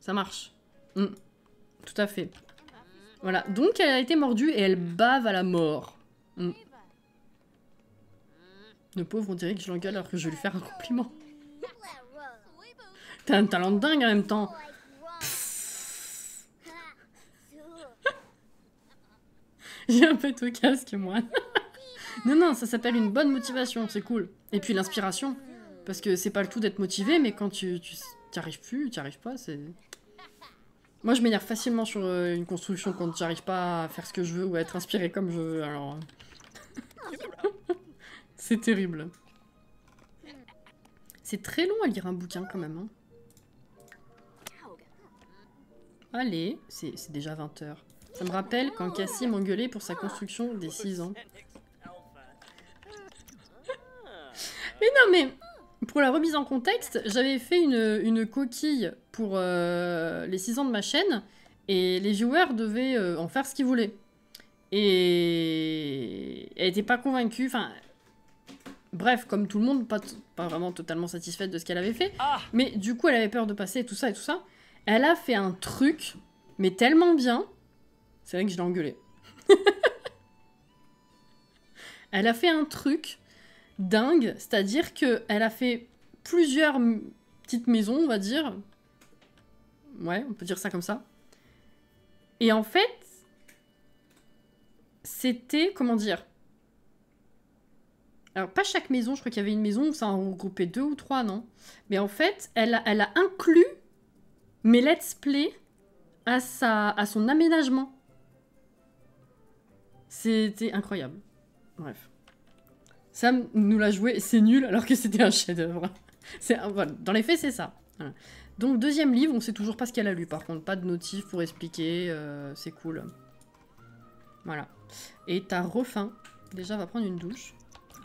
Ça marche. Tout à fait. Voilà, donc elle a été mordue et elle bave à la mort. Le pauvre, on dirait que je l'engueule alors que je vais lui faire un compliment. T'as un talent de dingue en même temps. J'ai un peu au casque, moi. Non, ça s'appelle une bonne motivation, c'est cool. Et puis l'inspiration. Parce que c'est pas le tout d'être motivé, mais quand tu arrives plus, tu arrives pas, c'est... Moi, je m'énerve facilement sur une construction quand j'arrive pas à faire ce que je veux ou à être inspiré comme je veux, alors... C'est terrible. C'est très long à lire un bouquin, quand même. Hein. Allez, c'est déjà 20 h. Ça me rappelle quand Cassie m'engueulait pour sa construction des 6 ans. Mais non, mais pour la remise en contexte, j'avais fait une coquille pour les 6 ans de ma chaîne et les viewers devaient en faire ce qu'ils voulaient. Et elle était pas convaincue, enfin... Bref, comme tout le monde, pas vraiment totalement satisfaite de ce qu'elle avait fait. Mais du coup, elle avait peur de passer et tout ça et tout ça. Elle a fait un truc, mais tellement bien. C'est vrai que je l'ai engueulée. Elle a fait un truc dingue, c'est-à-dire qu'elle a fait plusieurs petites maisons, on va dire. Ouais, on peut dire ça comme ça. Et en fait, c'était, comment dire... Alors, pas chaque maison, je crois qu'il y avait une maison où ça en regroupait 2 ou 3, non? Mais en fait, elle a inclus mes let's play à son aménagement. C'était incroyable. Bref. Sam nous l'a joué, c'est nul, alors que c'était un chef-d'œuvre. Voilà, dans les faits, c'est ça. Voilà. Donc, deuxième livre, on sait toujours pas ce qu'elle a lu, par contre. Pas de notif pour expliquer, c'est cool. Voilà. Et t'as refaim. Déjà, on va prendre une douche.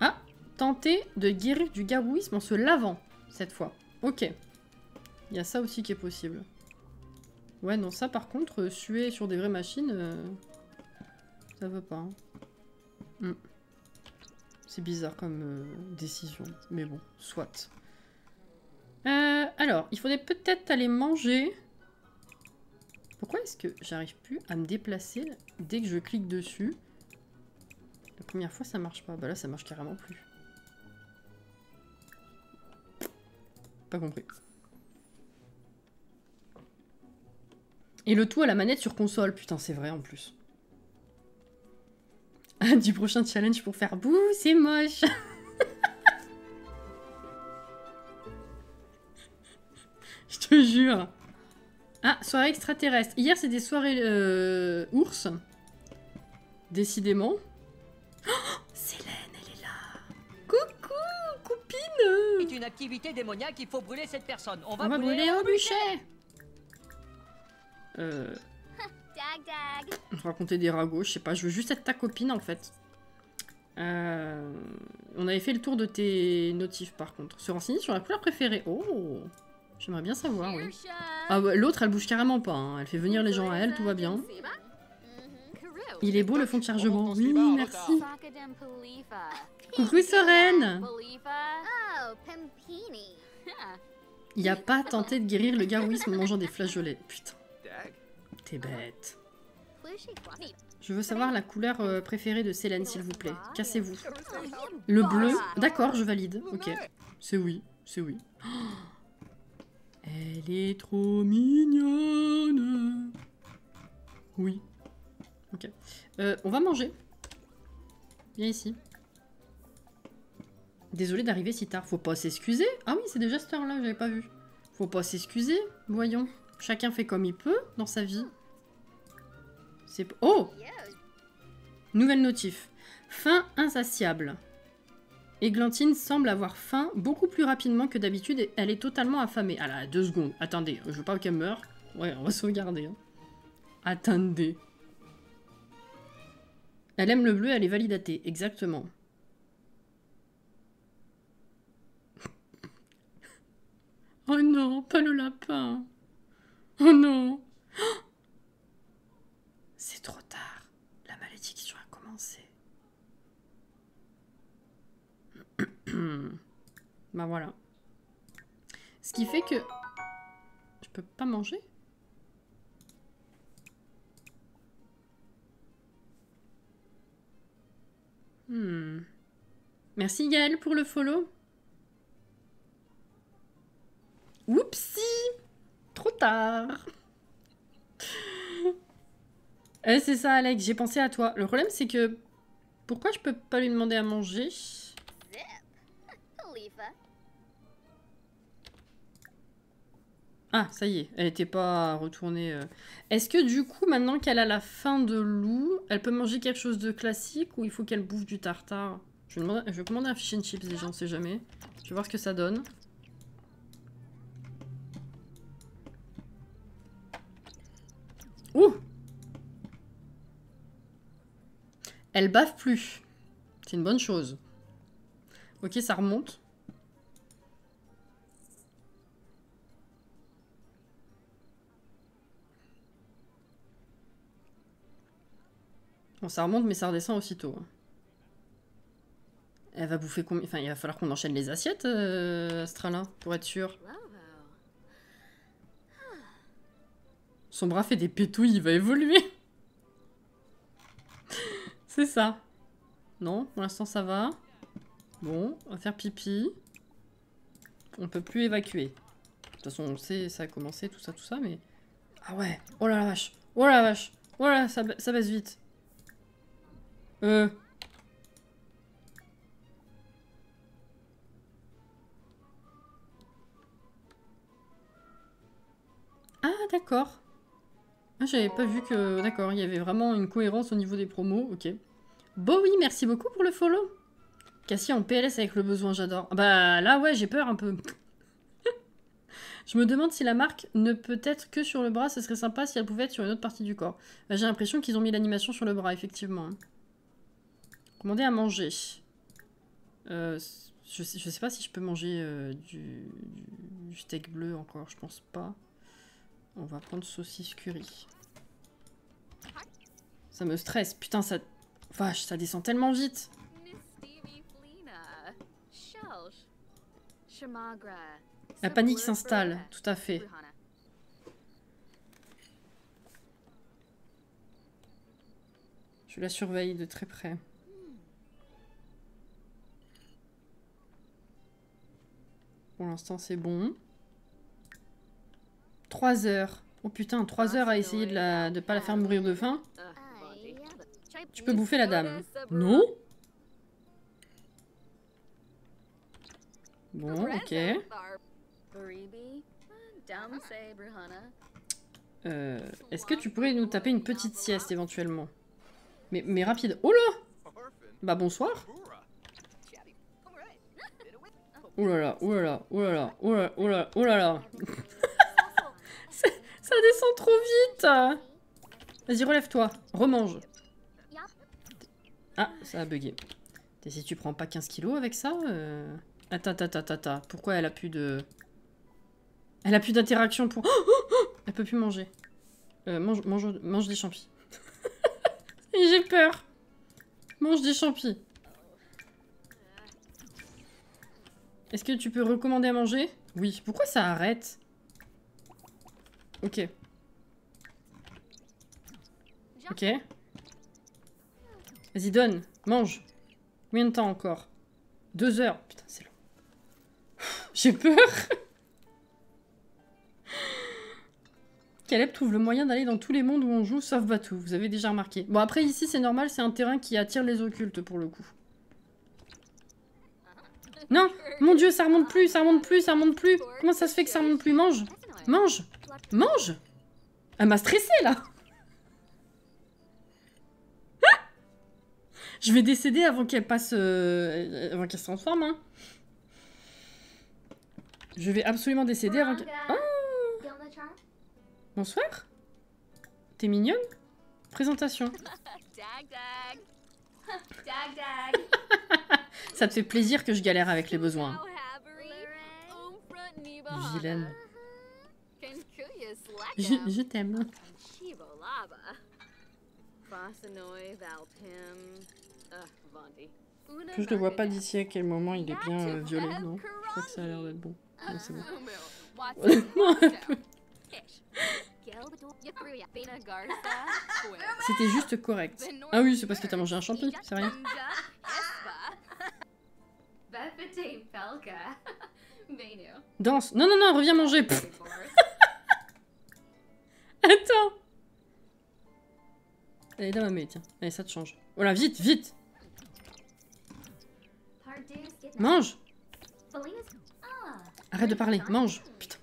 Ah! Tenter de guérir du gargouisme en se lavant, cette fois. Ok. Il y a ça aussi qui est possible. Ouais, non, ça par contre, suer sur des vraies machines, ça veut pas. Hein. C'est bizarre comme décision, mais bon, soit. Alors, il faudrait peut-être aller manger. Pourquoi est-ce que j'arrive plus à me déplacer dès que je clique dessus? La première fois, ça marche pas. Bah là, ça marche carrément plus. Pas compris. Et le tout à la manette sur console. Putain, c'est vrai en plus. Ah, du prochain challenge pour faire bouh, c'est moche. Je te jure. Ah, soirée extraterrestre. Hier, c'est des soirées ours. Décidément. Oh, Célène, elle est là. Coucou, copine. C'est une activité démoniaque, il faut brûler cette personne. On va brûler un bûcher. Raconter des ragots, je sais pas, je veux juste être ta copine en fait. On avait fait le tour de tes notifs par contre. Se renseigner sur la couleur préférée. Oh, j'aimerais bien savoir, oui. Ah ouais, l'autre elle bouge carrément pas, hein. Elle fait venir les gens à elle, tout va bien. Il est beau le fond de chargement. Oui, merci. Coucou Soren. Il a pas tenté de guérir le gargouisme en mangeant des flageolets. Putain. T'es bête. Je veux savoir la couleur préférée de Célène, s'il vous plaît. Cassez-vous. Le bleu. D'accord, je valide. Ok. C'est oui. C'est oui. Oh, elle est trop mignonne. Oui. Ok. On va manger. Viens ici. Désolée d'arriver si tard. Faut pas s'excuser. Ah oui, c'est déjà cette heure-là, j'avais pas vu. Faut pas s'excuser. Voyons. Chacun fait comme il peut dans sa vie. C'est... Oh! Nouvelle notif. Faim insatiable. Églantine semble avoir faim beaucoup plus rapidement que d'habitude et elle est totalement affamée. Ah là, 2 secondes. Attendez, je veux pas qu'elle meure. Ouais, on va sauvegarder. Hein. Attendez. Elle aime le bleu, elle est validatée. Exactement. Oh non, pas le lapin. Oh non. Oh, c'est trop tard. La malédiction a commencé. Bah voilà. Ce qui fait que... Je peux pas manger? Merci Gaël pour le follow. Oupsie! Trop tard. C'est ça Alex, j'ai pensé à toi. Le problème c'est que... Pourquoi je peux pas lui demander à manger? Ah, ça y est, elle était pas retournée. Est-ce que du coup, maintenant qu'elle a la faim de loup, elle peut manger quelque chose de classique ou il faut qu'elle bouffe du tartare? Je vais commander un fish and chips déjà, on sait jamais. Je vais voir ce que ça donne. Ouh! Elle bave plus. C'est une bonne chose. Ok, ça remonte. Bon, ça remonte, mais ça redescend aussitôt. Elle va bouffer combien... Enfin, il va falloir qu'on enchaîne les assiettes, Astrala, pour être sûr. Son bras fait des pétouilles, il va évoluer. C'est ça. Non, pour l'instant, ça va. Bon, on va faire pipi. On peut plus évacuer. De toute façon, on sait, ça a commencé, tout ça, mais... Ah ouais. Oh la vache. Oh la vache. Oh là, ça baisse vite. Ah, d'accord. Ah, j'avais pas vu que... D'accord, il y avait vraiment une cohérence au niveau des promos, ok. Bon oui, merci beaucoup pour le follow. Cassie en PLS avec le besoin, j'adore. Bah là, ouais, j'ai peur un peu. Je me demande si la marque ne peut être que sur le bras, ce serait sympa si elle pouvait être sur une autre partie du corps. Bah, j'ai l'impression qu'ils ont mis l'animation sur le bras, effectivement. Commander à manger. Je sais pas si je peux manger du steak bleu encore, je pense pas. On va prendre saucisse curry. Ça me stresse, putain, ça... Vache, ça descend tellement vite. La panique s'installe, tout à fait. Je la surveille de très près. Pour l'instant, c'est bon. 3 heures. Oh putain, 3 heures à essayer de pas la faire mourir de faim. Tu peux bouffer la dame. Non? Bon, ok. Est-ce que tu pourrais nous taper une petite sieste éventuellement? Mais rapide. Oh là! Bah bonsoir. Oh là là, oh là là, oh là là, oh là là, oh là là, oh là là. Ça descend trop vite. Vas-y, relève-toi. Remange. Ah, ça a bugué. Et si tu prends pas 15 kilos avec ça Attends. Pourquoi elle a plus de... Elle a plus d'interaction pour... Elle peut plus manger. Mange des champis. J'ai peur. Mange des champis. Est-ce que tu peux recommander à manger? Oui. Pourquoi ça arrête? Ok. Ok. Vas-y, donne. Mange. Combien de temps encore? 2 heures. Putain, c'est long. J'ai peur. Caleb trouve le moyen d'aller dans tous les mondes où on joue, sauf Batou. Vous avez déjà remarqué. Bon, après, ici, c'est normal. C'est un terrain qui attire les occultes, pour le coup. Non! Mon Dieu, ça remonte plus, ça remonte plus, ça remonte plus. Comment ça se fait que ça remonte plus? Mange! Mange! Mange! Elle m'a stressée, là. Je vais décéder avant qu'elle passe... avant qu'elle se transforme, hein. Je vais absolument décéder avant qu'elle... Oh! Bonsoir. T'es mignonne? Présentation. Ça te fait plaisir que je galère avec les besoins. Vilaine. Je t'aime. Je ne vois pas d'ici à quel moment il est bien violet, non? Je crois que ça a l'air d'être bon. Ouais, c'est bon. C'était juste correct. Ah oui, c'est parce que t'as mangé un champi, c'est rien. Danse. Non, reviens manger. Attends. Allez, damame, tiens. Allez, ça te change. Voilà, vite, vite. Mange. Arrête de parler, mange. Putain.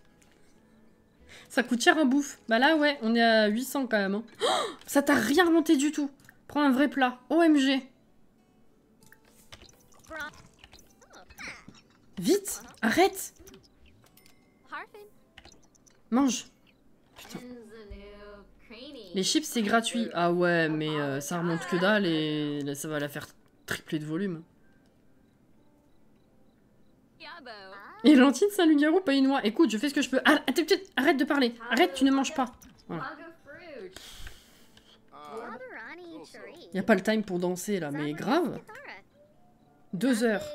Ça coûte cher en bouffe. Bah là, ouais, on est à 800 quand même. Hein. Oh, ça t'a rien remonté du tout. Prends un vrai plat. OMG. Vite, arrête. Mange. Putain. Les chips, c'est gratuit. Ah ouais, mais ça remonte que dalle et là, ça va la faire tripler de volume. Et Lentille Saint-Lugarou paye noix. Écoute, je fais ce que je peux. Arrête de parler. Arrête, tu ne manges pas. Voilà. Y a pas le time pour danser là, mais grave. 2 heures.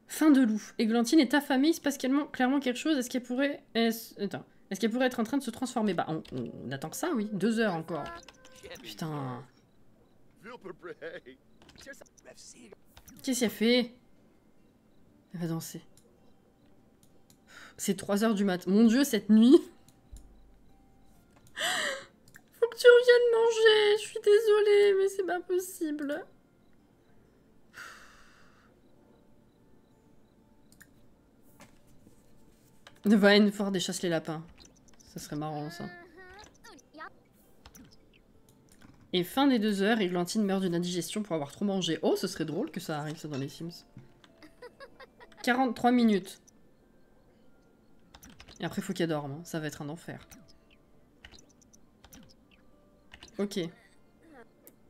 Fin de loup. Églantine est affamée, il se passe clairement quelque chose. Est-ce qu'elle pourrait... Est-ce qu'elle pourrait être en train de se transformer? Bah, on attend que ça, oui. 2 heures encore. Putain. Qu'est-ce qu'elle fait? Elle va danser. C'est 3 heures du mat. Mon Dieu, cette nuit. Faut que tu reviennes manger. Je suis désolée, mais c'est pas possible. Va une fois des chasses les lapins. Ça serait marrant, ça. Et fin des 2 heures, Églantine meurt d'une indigestion pour avoir trop mangé. Oh, ce serait drôle que ça arrive, ça, dans les Sims. 43 minutes. Et après, faut qu'elle dorme. Hein. Ça va être un enfer. Ok.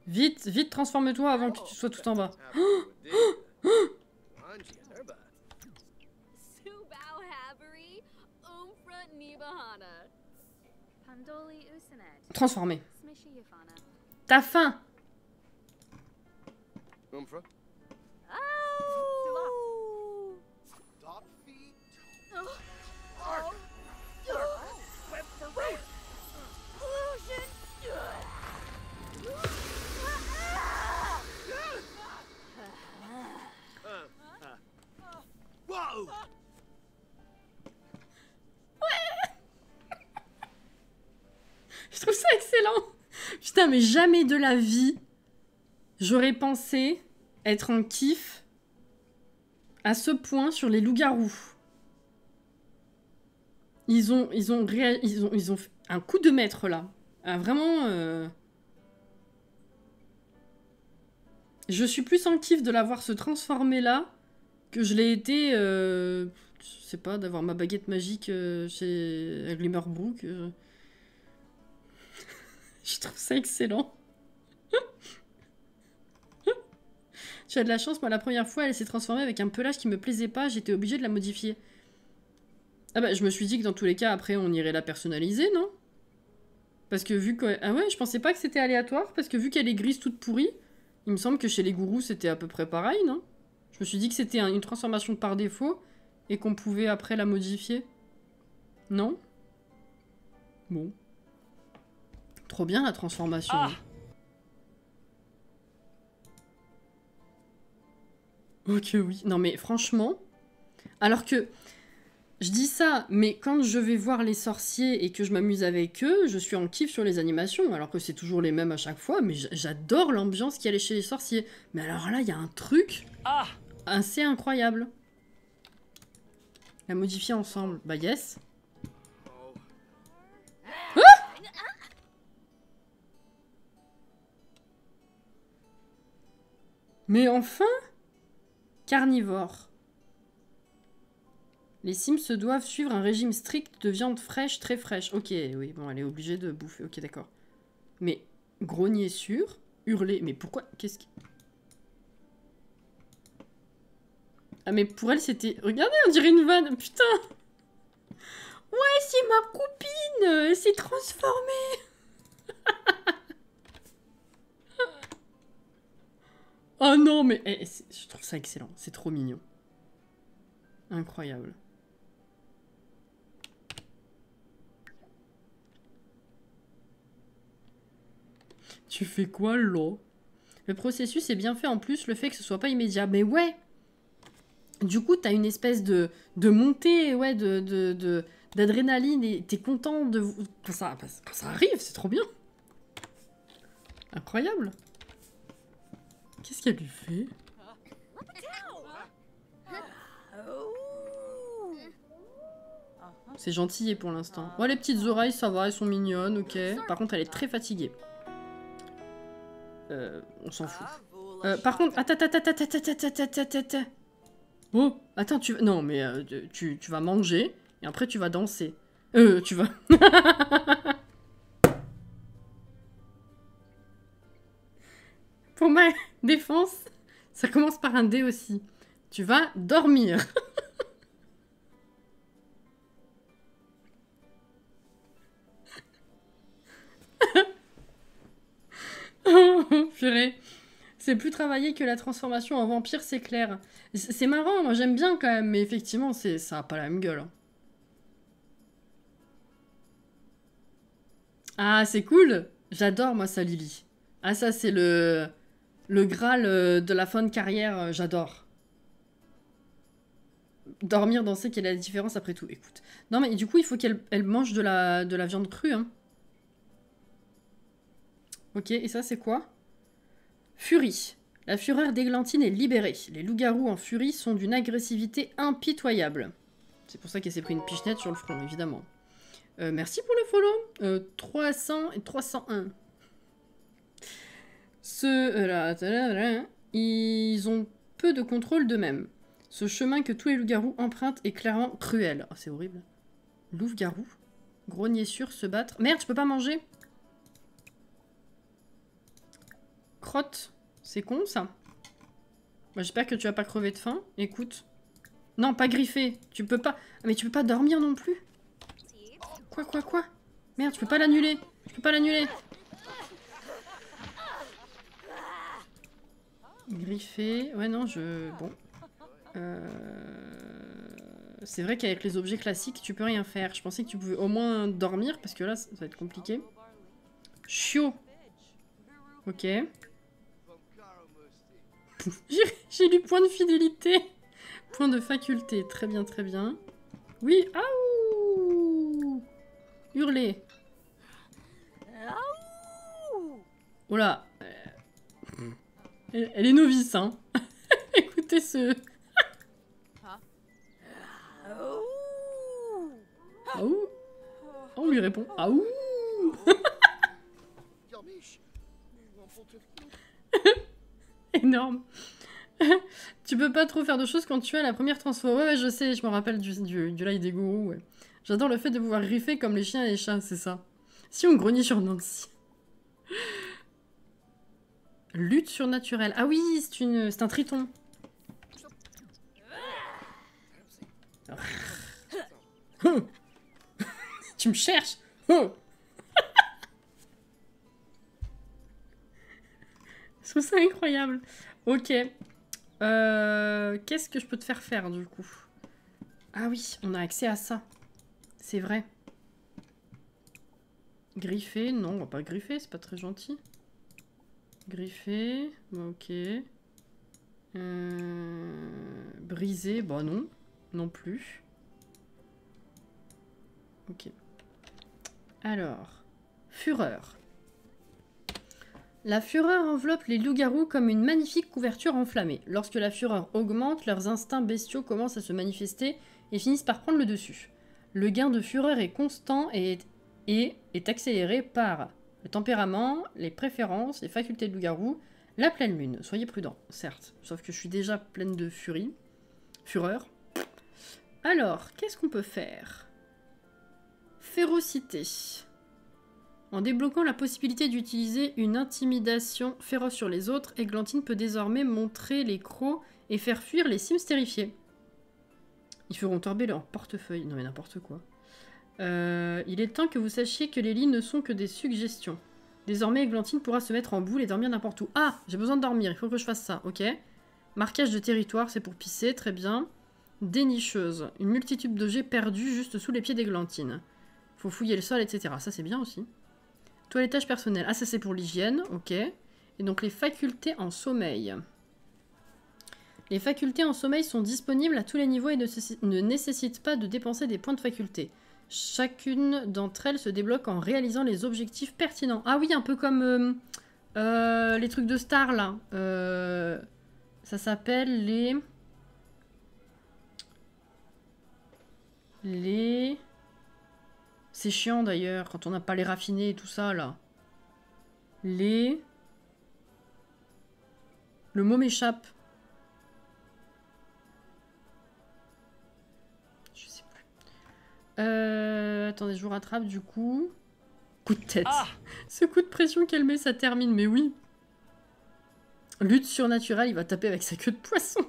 Vite, vite, transforme-toi avant que tu sois tout en bas. Oh, oh, oh. Transformé. T'as faim. Je trouve ça excellent. Putain, mais jamais de la vie, j'aurais pensé être en kiff à ce point sur les loups-garous. Ils ont fait un coup de maître, là. Ah, vraiment... Je suis plus en kiff de la voir se transformer là que je l'ai été... je sais pas, d'avoir ma baguette magique chez Glimmerbrook. Je trouve ça excellent. Tu as de la chance, moi la première fois elle s'est transformée avec un pelage qui me plaisait pas, j'étais obligée de la modifier. Ah bah je me suis dit que dans tous les cas après on irait la personnaliser, non? Parce que vu que... Ah ouais, je pensais pas que c'était aléatoire, parce que vu qu'elle est grise toute pourrie, il me semble que chez les gourous c'était à peu près pareil, non? Je me suis dit que c'était une transformation par défaut, et qu'on pouvait après la modifier. Non? Bon. Trop bien la transformation. Ah. Ok, oui. Non mais franchement, alors que je dis ça, mais quand je vais voir les sorciers et que je m'amuse avec eux, je suis en kiff sur les animations, alors que c'est toujours les mêmes à chaque fois, mais j'adore l'ambiance qu'il y a chez les sorciers. Mais alors là, il y a un truc assez incroyable. La modifier ensemble. Bah yes. Mais enfin, carnivore. Les Sims se doivent suivre un régime strict de viande fraîche, très fraîche. Ok, oui, bon, elle est obligée de bouffer. Ok, d'accord. Mais grogner sûr, hurler. Mais pourquoi? Qu'est-ce qui... Ah, mais pour elle, c'était... Regardez, on dirait une vanne. Putain. Ouais, c'est ma copine. Elle s'est transformée. Oh non, mais je trouve ça excellent. C'est trop mignon. Incroyable. Tu fais quoi, là? Le processus est bien fait en plus, le fait que ce soit pas immédiat. Mais ouais. Du coup, t'as une espèce de montée, ouais, d'adrénaline et t'es content de... Quand ça arrive, c'est trop bien. Incroyable. Qu'est-ce qu'elle lui fait? C'est gentil pour l'instant. Ouais, les petites oreilles, ça va, elles sont mignonnes, ok. Par contre, elle est très fatiguée. On s'en fout. Par contre, attends. Oh, attends, non, mais tu vas manger et après tu vas danser. Tu vas. Pour ma défense, ça commence par un D aussi. Tu vas dormir. Oh, purée. C'est plus travaillé que la transformation en vampire, c'est clair. C'est marrant, moi j'aime bien quand même, mais effectivement, ça a pas la même gueule. Hein. Ah, c'est cool. J'adore, moi, ça, Lily. Ah, ça, c'est le Graal de la fin de carrière. J'adore. Dormir, danser, quelle est la différence après tout? Écoute. Non, mais du coup, il faut qu'elle mange de la viande crue. Hein. Ok, et ça, c'est quoi? Furie. La fureur d'Églantine est libérée. Les loups-garous en furie sont d'une agressivité impitoyable. C'est pour ça qu'elle s'est pris une pichenette sur le front, évidemment. Merci pour le follow. 300 et 301. Ils ont peu de contrôle d'eux-mêmes. Ce chemin que tous les loups-garous empruntent est clairement cruel. Oh, c'est horrible. Loup-garou. Grogner sur, se battre. Merde, je peux pas manger. Crotte. C'est con, ça. Bah, j'espère que tu vas pas crever de faim. Écoute. Non, pas griffer. Tu peux pas... Mais tu peux pas dormir non plus. Quoi? Merde, je peux pas l'annuler. Je peux pas l'annuler. Griffer. Ouais, non, Bon. C'est vrai qu'avec les objets classiques, tu peux rien faire. Je pensais que tu pouvais au moins dormir, parce que là, ça va être compliqué. Chiot. Ok. J'ai lu point de fidélité. Point de faculté. Très bien, très bien. Oui. Aouh. Hurler. Oh là. Elle est novice, hein. Écoutez ce... Aouh. On lui répond. Aouh. Énorme. Tu peux pas trop faire de choses quand tu as la première transfo. Ouais, je sais, je me rappelle du live des gourous, ouais. J'adore le fait de pouvoir griffer comme les chiens et les chats, c'est ça. Si on grognit sur Nancy. Lutte surnaturelle. Ah oui, c'est un triton. Tu me cherches. Je trouve ça incroyable. Ok. Qu'est-ce que je peux te faire faire, du coup? Ah oui, on a accès à ça. C'est vrai. Griffer, non, on va pas griffer, c'est pas très gentil. Griffer, ok. Briser, bah non. Non plus. Ok. Alors. Fureur. La fureur enveloppe les loups-garous comme une magnifique couverture enflammée. Lorsque la fureur augmente, leurs instincts bestiaux commencent à se manifester et finissent par prendre le dessus. Le gain de fureur est constant et est accéléré par le tempérament, les préférences, les facultés de loup-garou, la pleine lune. Soyez prudents, certes. Sauf que je suis déjà pleine de furie. Fureur. Alors, qu'est-ce qu'on peut faire? Férocité. En débloquant la possibilité d'utiliser une intimidation féroce sur les autres, Églantine peut désormais montrer les crocs et faire fuir les Sims terrifiés. Ils feront tomber leur portefeuille. Non mais n'importe quoi. Il est temps que vous sachiez que les lits ne sont que des suggestions. Désormais, Églantine pourra se mettre en boule et dormir n'importe où. Ah, j'ai besoin de dormir, il faut que je fasse ça, ok. Marquage de territoire, c'est pour pisser, très bien. Dénicheuse, une multitude d'objets perdus juste sous les pieds d'Églantine. Faut fouiller le sol, etc. Ça, c'est bien aussi. Toilettage personnel. Ah, ça, c'est pour l'hygiène. Ok. Et donc, les facultés en sommeil. Les facultés en sommeil sont disponibles à tous les niveaux et ne nécessitent pas de dépenser des points de faculté. Chacune d'entre elles se débloque en réalisant les objectifs pertinents. Ah oui, un peu comme les trucs de star, là. Ça s'appelle les... C'est chiant d'ailleurs, quand on n'a pas les raffinés et tout ça, là. Le mot m'échappe. Je sais plus. attendez, je vous rattrape du coup. Coup de tête. Ah. Ce coup de pression qu'elle met, ça termine, mais oui. Lutte surnaturelle, il va taper avec sa queue de poisson.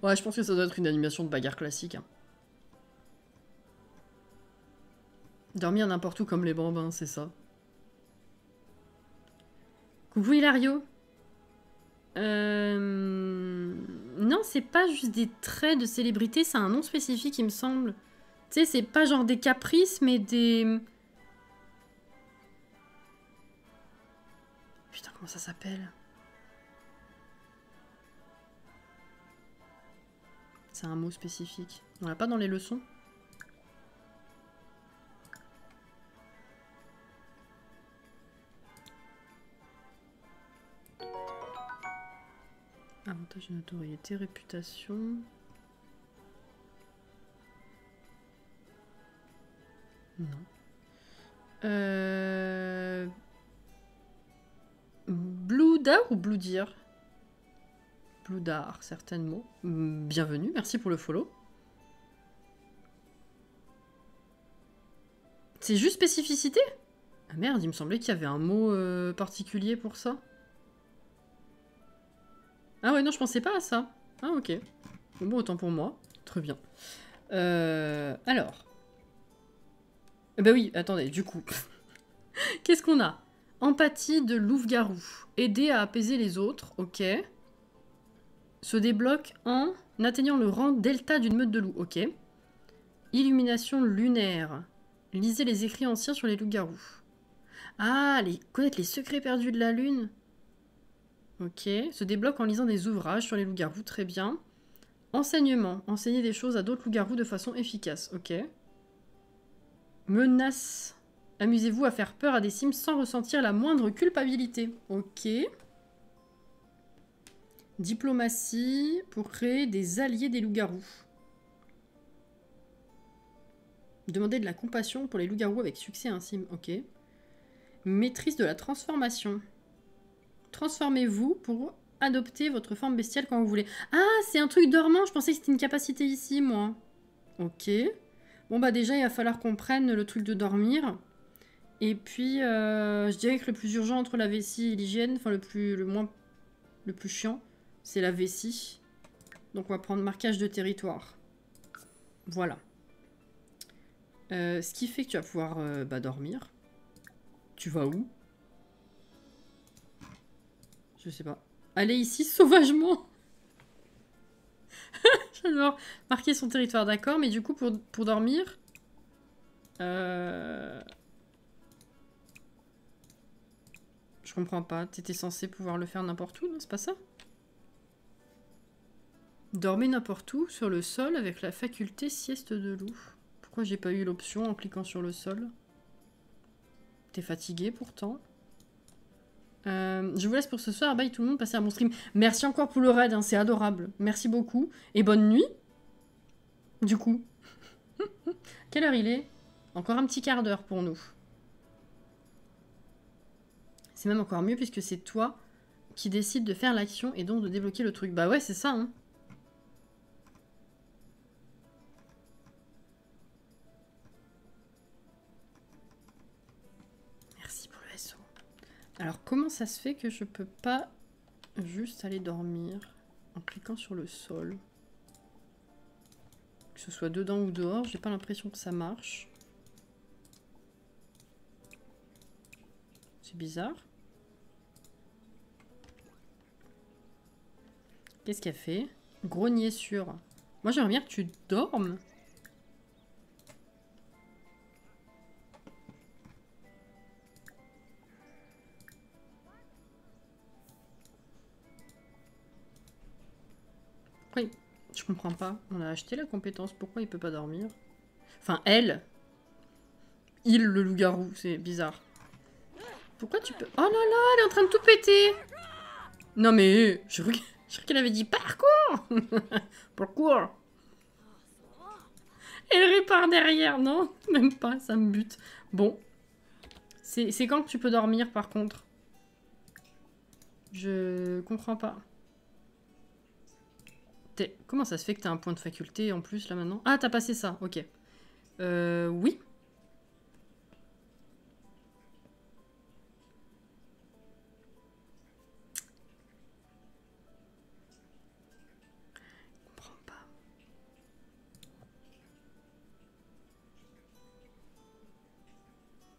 Ouais, je pense que ça doit être une animation de bagarre classique. Hein. Dormir n'importe où comme les bambins, c'est ça. Coucou Hilario. Non, c'est pas juste des traits de célébrité, c'est un nom spécifique, il me semble. Tu sais, c'est pas genre des caprices, mais des... Putain, comment ça s'appelle? C'est un mot spécifique. On l'a pas dans les leçons? Avantage de notoriété, réputation... Non. Bloudar ou Bloudir? Bloudar, certainement. Bienvenue, merci pour le follow. C'est juste spécificité? Ah merde, il me semblait qu'il y avait un mot particulier pour ça. Ah ouais, non, je pensais pas à ça. Ah ok. Bon, autant pour moi. Très bien. Alors. Bah oui, attendez, du coup. Qu'est-ce qu'on a? Empathie de loup-garou. Aider à apaiser les autres, ok. Se débloque en atteignant le rang delta d'une meute de loups, ok. Illumination lunaire. Lisez les écrits anciens sur les loups-garous. Ah, connaître les secrets perdus de la lune. Ok. Se débloque en lisant des ouvrages sur les loups-garous, très bien. Enseignement. Enseigner des choses à d'autres loups-garous de façon efficace, ok. Menace. Amusez-vous à faire peur à des Sims sans ressentir la moindre culpabilité. Ok. Diplomatie pour créer des alliés des loups-garous. Demander de la compassion pour les loups-garous avec succès à un Sim. Ok. Maîtrise de la transformation. Transformez-vous pour adopter votre forme bestiale quand vous voulez. Ah, c'est un truc dormant. Je pensais que c'était une capacité ici, moi. Ok. Bon, bah déjà, il va falloir qu'on prenne le truc de dormir. Et puis, je dirais que le plus urgent entre la vessie et l'hygiène, enfin le plus chiant, c'est la vessie. Donc on va prendre marquage de territoire. Voilà. Ce qui fait que tu vas pouvoir dormir. Tu vas où? Je sais pas. Aller ici sauvagement. J'adore. Marquer son territoire, d'accord. Mais du coup, pour dormir... Je comprends pas. T'étais censé pouvoir le faire n'importe où, non? C'est pas ça? Dormez n'importe où, sur le sol, avec la faculté sieste de loup. Pourquoi j'ai pas eu l'option en cliquant sur le sol? T'es fatigué pourtant. Je vous laisse pour ce soir. Bye tout le monde, passez un bon stream. Merci encore pour le raid, hein, c'est adorable. Merci beaucoup. Et bonne nuit. Du coup. Quelle heure il est? Encore un petit quart d'heure pour nous. C'est même encore mieux puisque c'est toi qui décides de faire l'action et donc de débloquer le truc. Bah ouais, c'est ça, hein. Merci pour le SO. Alors, comment ça se fait que je peux pas juste aller dormir en cliquant sur le sol? Que ce soit dedans ou dehors, j'ai pas l'impression que ça marche. C'est bizarre. Qu'est-ce qu'elle fait? Grogner sur. Moi, j'aimerais bien que tu dormes. Oui, je comprends pas. On a acheté la compétence. Pourquoi il peut pas dormir? Enfin, elle. Il, le loup-garou. C'est bizarre. Pourquoi tu peux... Oh là là, elle est en train de tout péter. Non mais... Je crois qu'elle avait dit parcours. Parcours. Elle répare derrière. Non, même pas. Ça me bute. Bon. C'est quand que tu peux dormir, par contre? Je comprends pas. Comment ça se fait que t'as un point de faculté en plus, là, maintenant? Ah, t'as passé ça. Ok. Oui.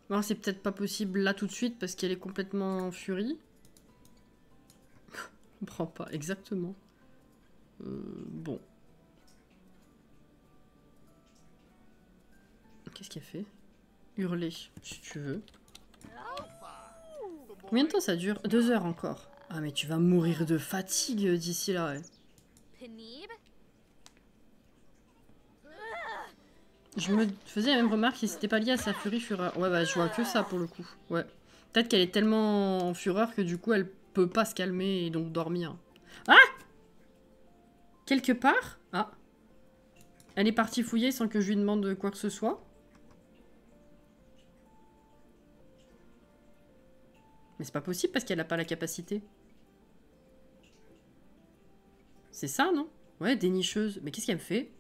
Alors c'est peut-être pas possible là tout de suite parce qu'elle est complètement en furie. Je comprends pas, exactement. Bon. Qu'est-ce qu'elle fait? Hurler, si tu veux. Combien de temps ça dure? 2 heures encore. Ah mais tu vas mourir de fatigue d'ici là, ouais. Je me faisais la même remarque si c'était pas lié à sa fureur. Ouais bah je vois que ça pour le coup. Ouais. Peut-être qu'elle est tellement en fureur que du coup elle peut pas se calmer et donc dormir. Ah! Quelque part? Ah. Elle est partie fouiller sans que je lui demande quoi que ce soit. Mais c'est pas possible parce qu'elle a pas la capacité. C'est ça, non? Ouais, dénicheuse. Mais qu'est-ce qu'elle me fait?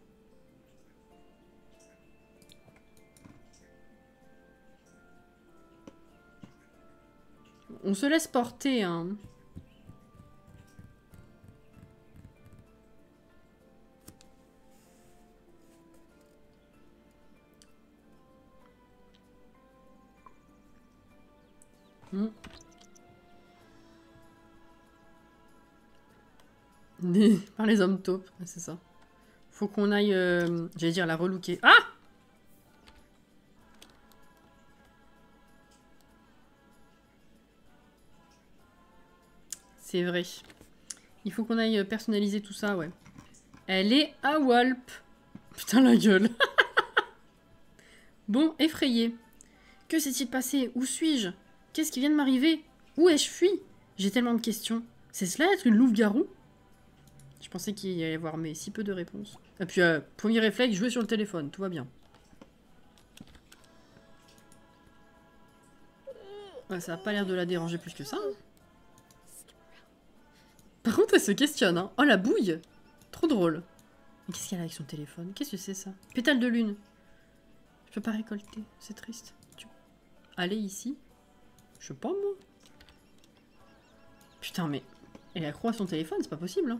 On se laisse porter, hein. Par les hommes taupes, c'est ça. Faut qu'on aille, j'allais dire la relooker. Ah! C'est vrai. Il faut qu'on aille personnaliser tout ça, ouais. Elle est à Walp. Putain la gueule. Bon, effrayé. Que s'est-il passé? Où suis-je? Qu'est-ce qui vient de m'arriver? Où ai-je fui? J'ai tellement de questions. C'est cela être une louve-garou? Je pensais qu'il y allait y avoir mais si peu de réponses. Et puis, premier réflexe, jouer sur le téléphone. Tout va bien. Ouais, ça a pas l'air de la déranger plus que ça. Hein. Par contre, elle se questionne. Hein. Oh, la bouille! Trop drôle. Mais qu'est-ce qu'elle a avec son téléphone? Qu'est-ce que c'est ça? Pétale de lune. Je peux pas récolter. C'est triste. Aller ici? Je sais pas, moi. Putain, mais... Elle accro à son téléphone, c'est pas possible, hein.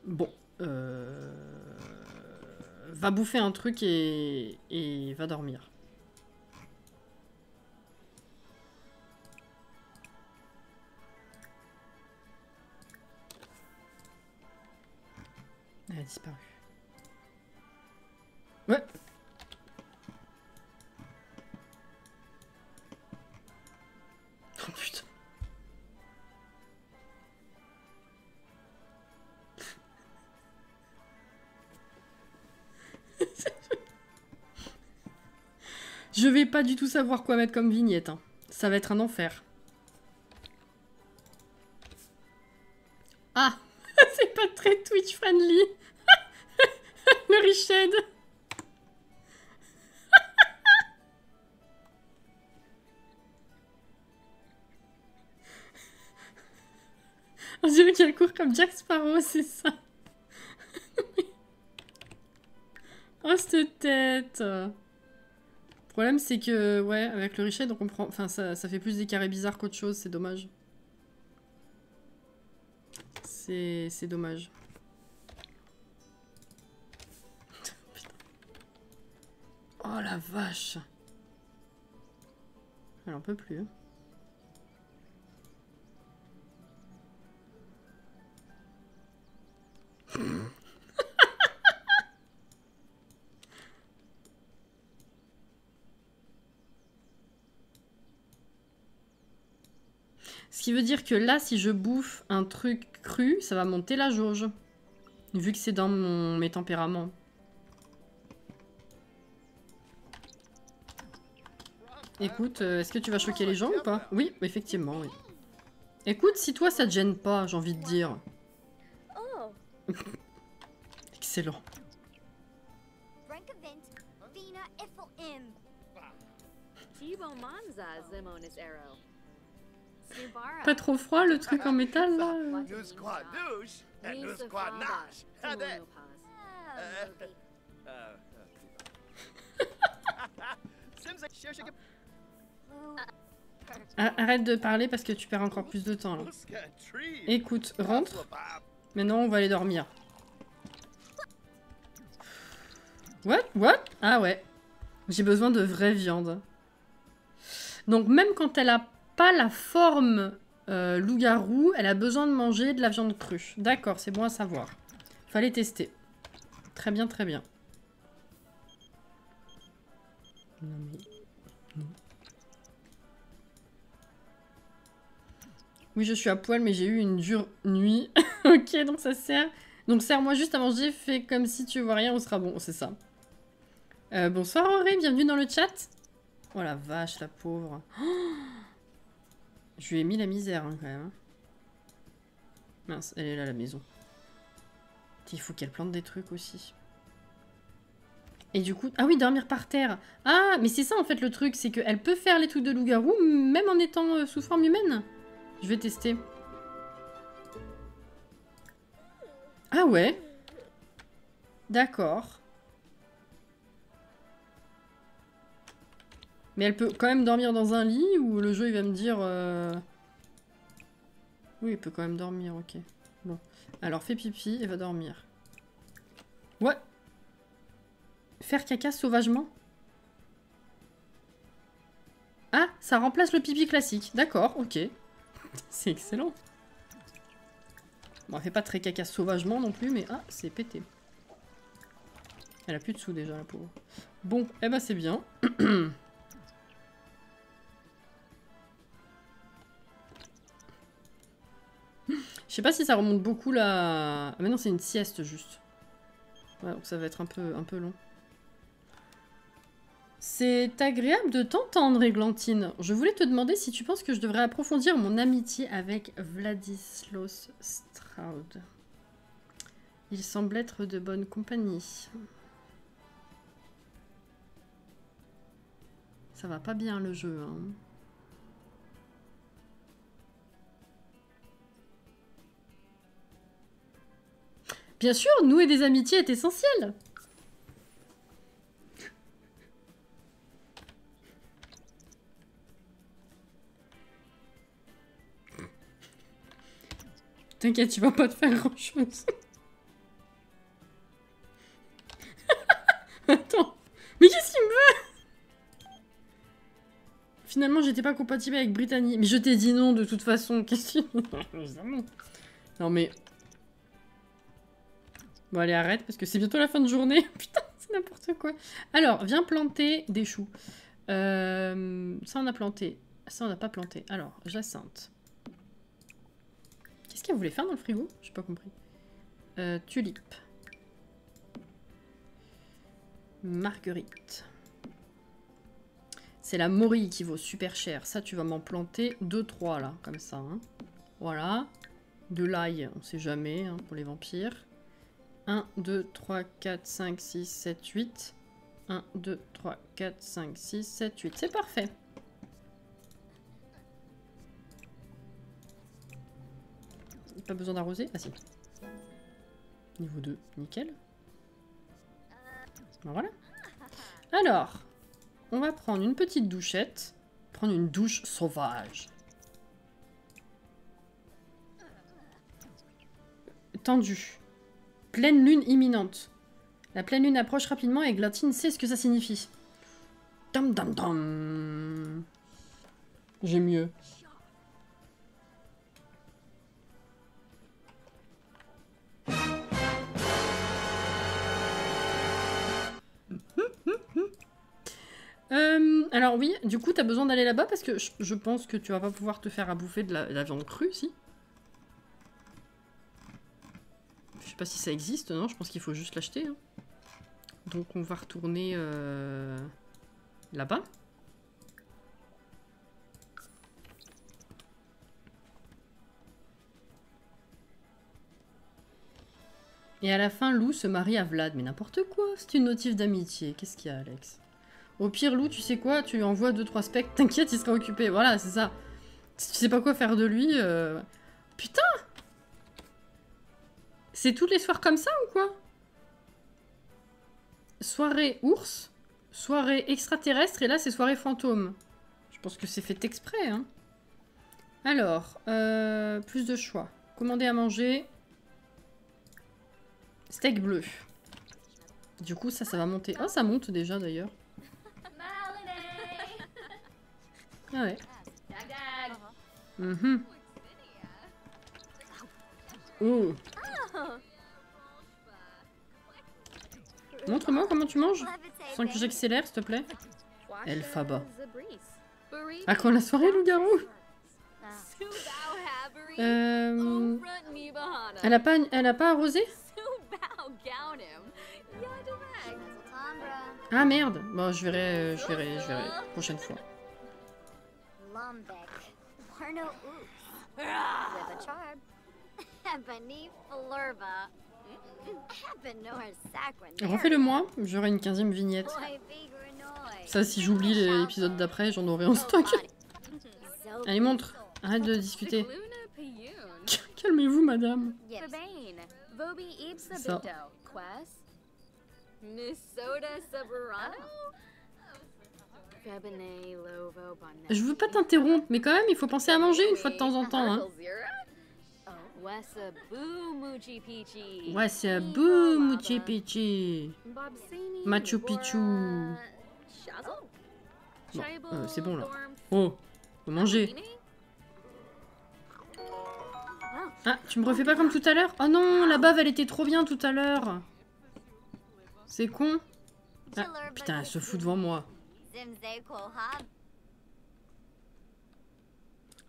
Bon. Va bouffer un truc et va dormir. Elle a disparu. Ouais. Oh putain. Je vais pas du tout savoir quoi mettre comme vignette. Hein. Ça va être un enfer. Ah. C'est pas très Twitch friendly. Le Riched. On dirait qu'elle court comme Jack Sparrow, c'est ça. Oh, cette tête. Le problème, c'est que, ouais, avec le Riched, on comprend... Enfin, ça fait plus des carrés bizarres qu'autre chose, c'est dommage. C'est dommage. Oh la vache. Elle en peut plus. Hein. Ce qui veut dire que là, si je bouffe un truc cru, ça va monter la jauge. Vu que c'est dans mes tempéraments. Écoute, est-ce que tu vas choquer les gens ou pas? Oui, effectivement, oui. Écoute, si toi ça te gêne pas, j'ai envie de dire. Excellent. Pas trop froid le truc en métal là? Arrête de parler parce que tu perds encore plus de temps là. Écoute, rentre. Maintenant on va aller dormir. What? Ah ouais. J'ai besoin de vraie viande. Donc même quand elle a pas la forme loup-garou, elle a besoin de manger de la viande crue. D'accord, c'est bon à savoir. Fallait tester. Très bien, très bien. Non mais... Non. Oui, je suis à poil, mais j'ai eu une dure nuit. Ok, donc ça sert... Donc sers-moi juste à manger, fais comme si tu vois rien, on sera bon, c'est ça. Bonsoir Auré, bienvenue dans le chat. Oh la vache, la pauvre. Oh, je lui ai mis la misère hein, quand même. Mince, elle est là à la maison. Il faut qu'elle plante des trucs aussi. Et du coup... Ah oui, dormir par terre. Ah, mais c'est ça en fait le truc, c'est qu'elle peut faire les trucs de loup-garou même en étant sous forme humaine. Je vais tester. Ah ouais. D'accord. Mais elle peut quand même dormir dans un lit ou le jeu il va me dire... Oui, il peut quand même dormir, ok. Bon. Alors fais pipi et va dormir. Ouais. Faire caca sauvagement. Ah, ça remplace le pipi classique. D'accord, ok. C'est excellent. Bon, elle fait pas très caca sauvagement non plus, mais ah, c'est pété. Elle a plus de sous déjà, la pauvre. Bon, eh ben c'est bien. Je sais pas si ça remonte beaucoup la... Ah mais non, c'est une sieste juste. Ouais, donc ça va être un peu long. C'est agréable de t'entendre, Églantine. Je voulais te demander si tu penses que je devrais approfondir mon amitié avec Vladislaus Stroud. Il semble être de bonne compagnie. Ça va pas bien le jeu, hein. Bien sûr, nouer des amitiés est essentiel. T'inquiète, tu vas pas te faire grand chose. Attends, mais qu'est-ce qu'il me veut? Finalement, j'étais pas compatible avec Brittany. Mais je t'ai dit non de toute façon. Qu'est-ce que... Non mais... Bon allez, arrête, parce que c'est bientôt la fin de journée. Putain, c'est n'importe quoi. Alors, viens planter des choux. Ça, on a planté. Ça, on n'a pas planté. Alors, Jacinthe. Qu'est-ce qu'elle voulait faire dans le frigo? J'ai pas compris. Tulipe. Marguerite. C'est la morille qui vaut super cher. Ça, tu vas m'en planter 2-3 là, comme ça. Hein. Voilà. De l'ail, on sait jamais, hein, pour les vampires. 1, 2, 3, 4, 5, 6, 7, 8. 1, 2, 3, 4, 5, 6, 7, 8. C'est parfait. Pas besoin d'arroser? Ah si. Niveau 2, nickel. Ben voilà. Alors, on va prendre une petite douchette. Prendre une douche sauvage. Tendu. Pleine lune imminente. La pleine lune approche rapidement et Églantine sait ce que ça signifie. Dum dum dum. J'ai mieux. Alors oui, du coup, t'as besoin d'aller là-bas parce que je pense que tu vas pas pouvoir te faire à bouffer de la viande crue, si. Je sais pas si ça existe, non, je pense qu'il faut juste l'acheter. Hein. Donc on va retourner là-bas. Et à la fin, Lou se marie à Vlad. Mais n'importe quoi, c'est une notif d'amitié. Qu'est-ce qu'il y a, Alex? Au pire, Lou, tu sais quoi? Tu lui envoies 2-3 specs. T'inquiète, il sera occupé. Voilà, c'est ça. Si tu sais pas quoi faire de lui... Putain! C'est tous les soirs comme ça ou quoi? Soirée ours, soirée extraterrestre, et là c'est soirée fantôme. Je pense que c'est fait exprès, hein. Alors, plus de choix. Commander à manger. Steak bleu. Du coup, ça va monter. Oh, ça monte déjà d'ailleurs. Ah ouais. Mhm. Oh. Montre-moi comment tu manges. Sans que j'accélère, s'il te plaît. Elphaba. Ah, quand la soirée, loup-garou. Elle a pas arrosé? Ah merde. Bon, je verrai. Prochaine fois. Refais-le-moi, j'aurai une 15e vignette. Ça, si j'oublie l'épisode d'après, j'en aurai en stock. Allez, montre. Arrête de discuter. Calmez-vous, madame. Ça. Je veux pas t'interrompre, mais quand même, il faut penser à manger une fois de temps en temps. Hein. Ouais, c'est un beau Machu Picchu. Machu Picchu. Bon, c'est bon là. Oh, faut manger. Ah, tu me refais pas comme tout à l'heure? Oh non, la bave, elle était trop bien tout à l'heure. C'est con. Ah, putain, elle se fout devant moi.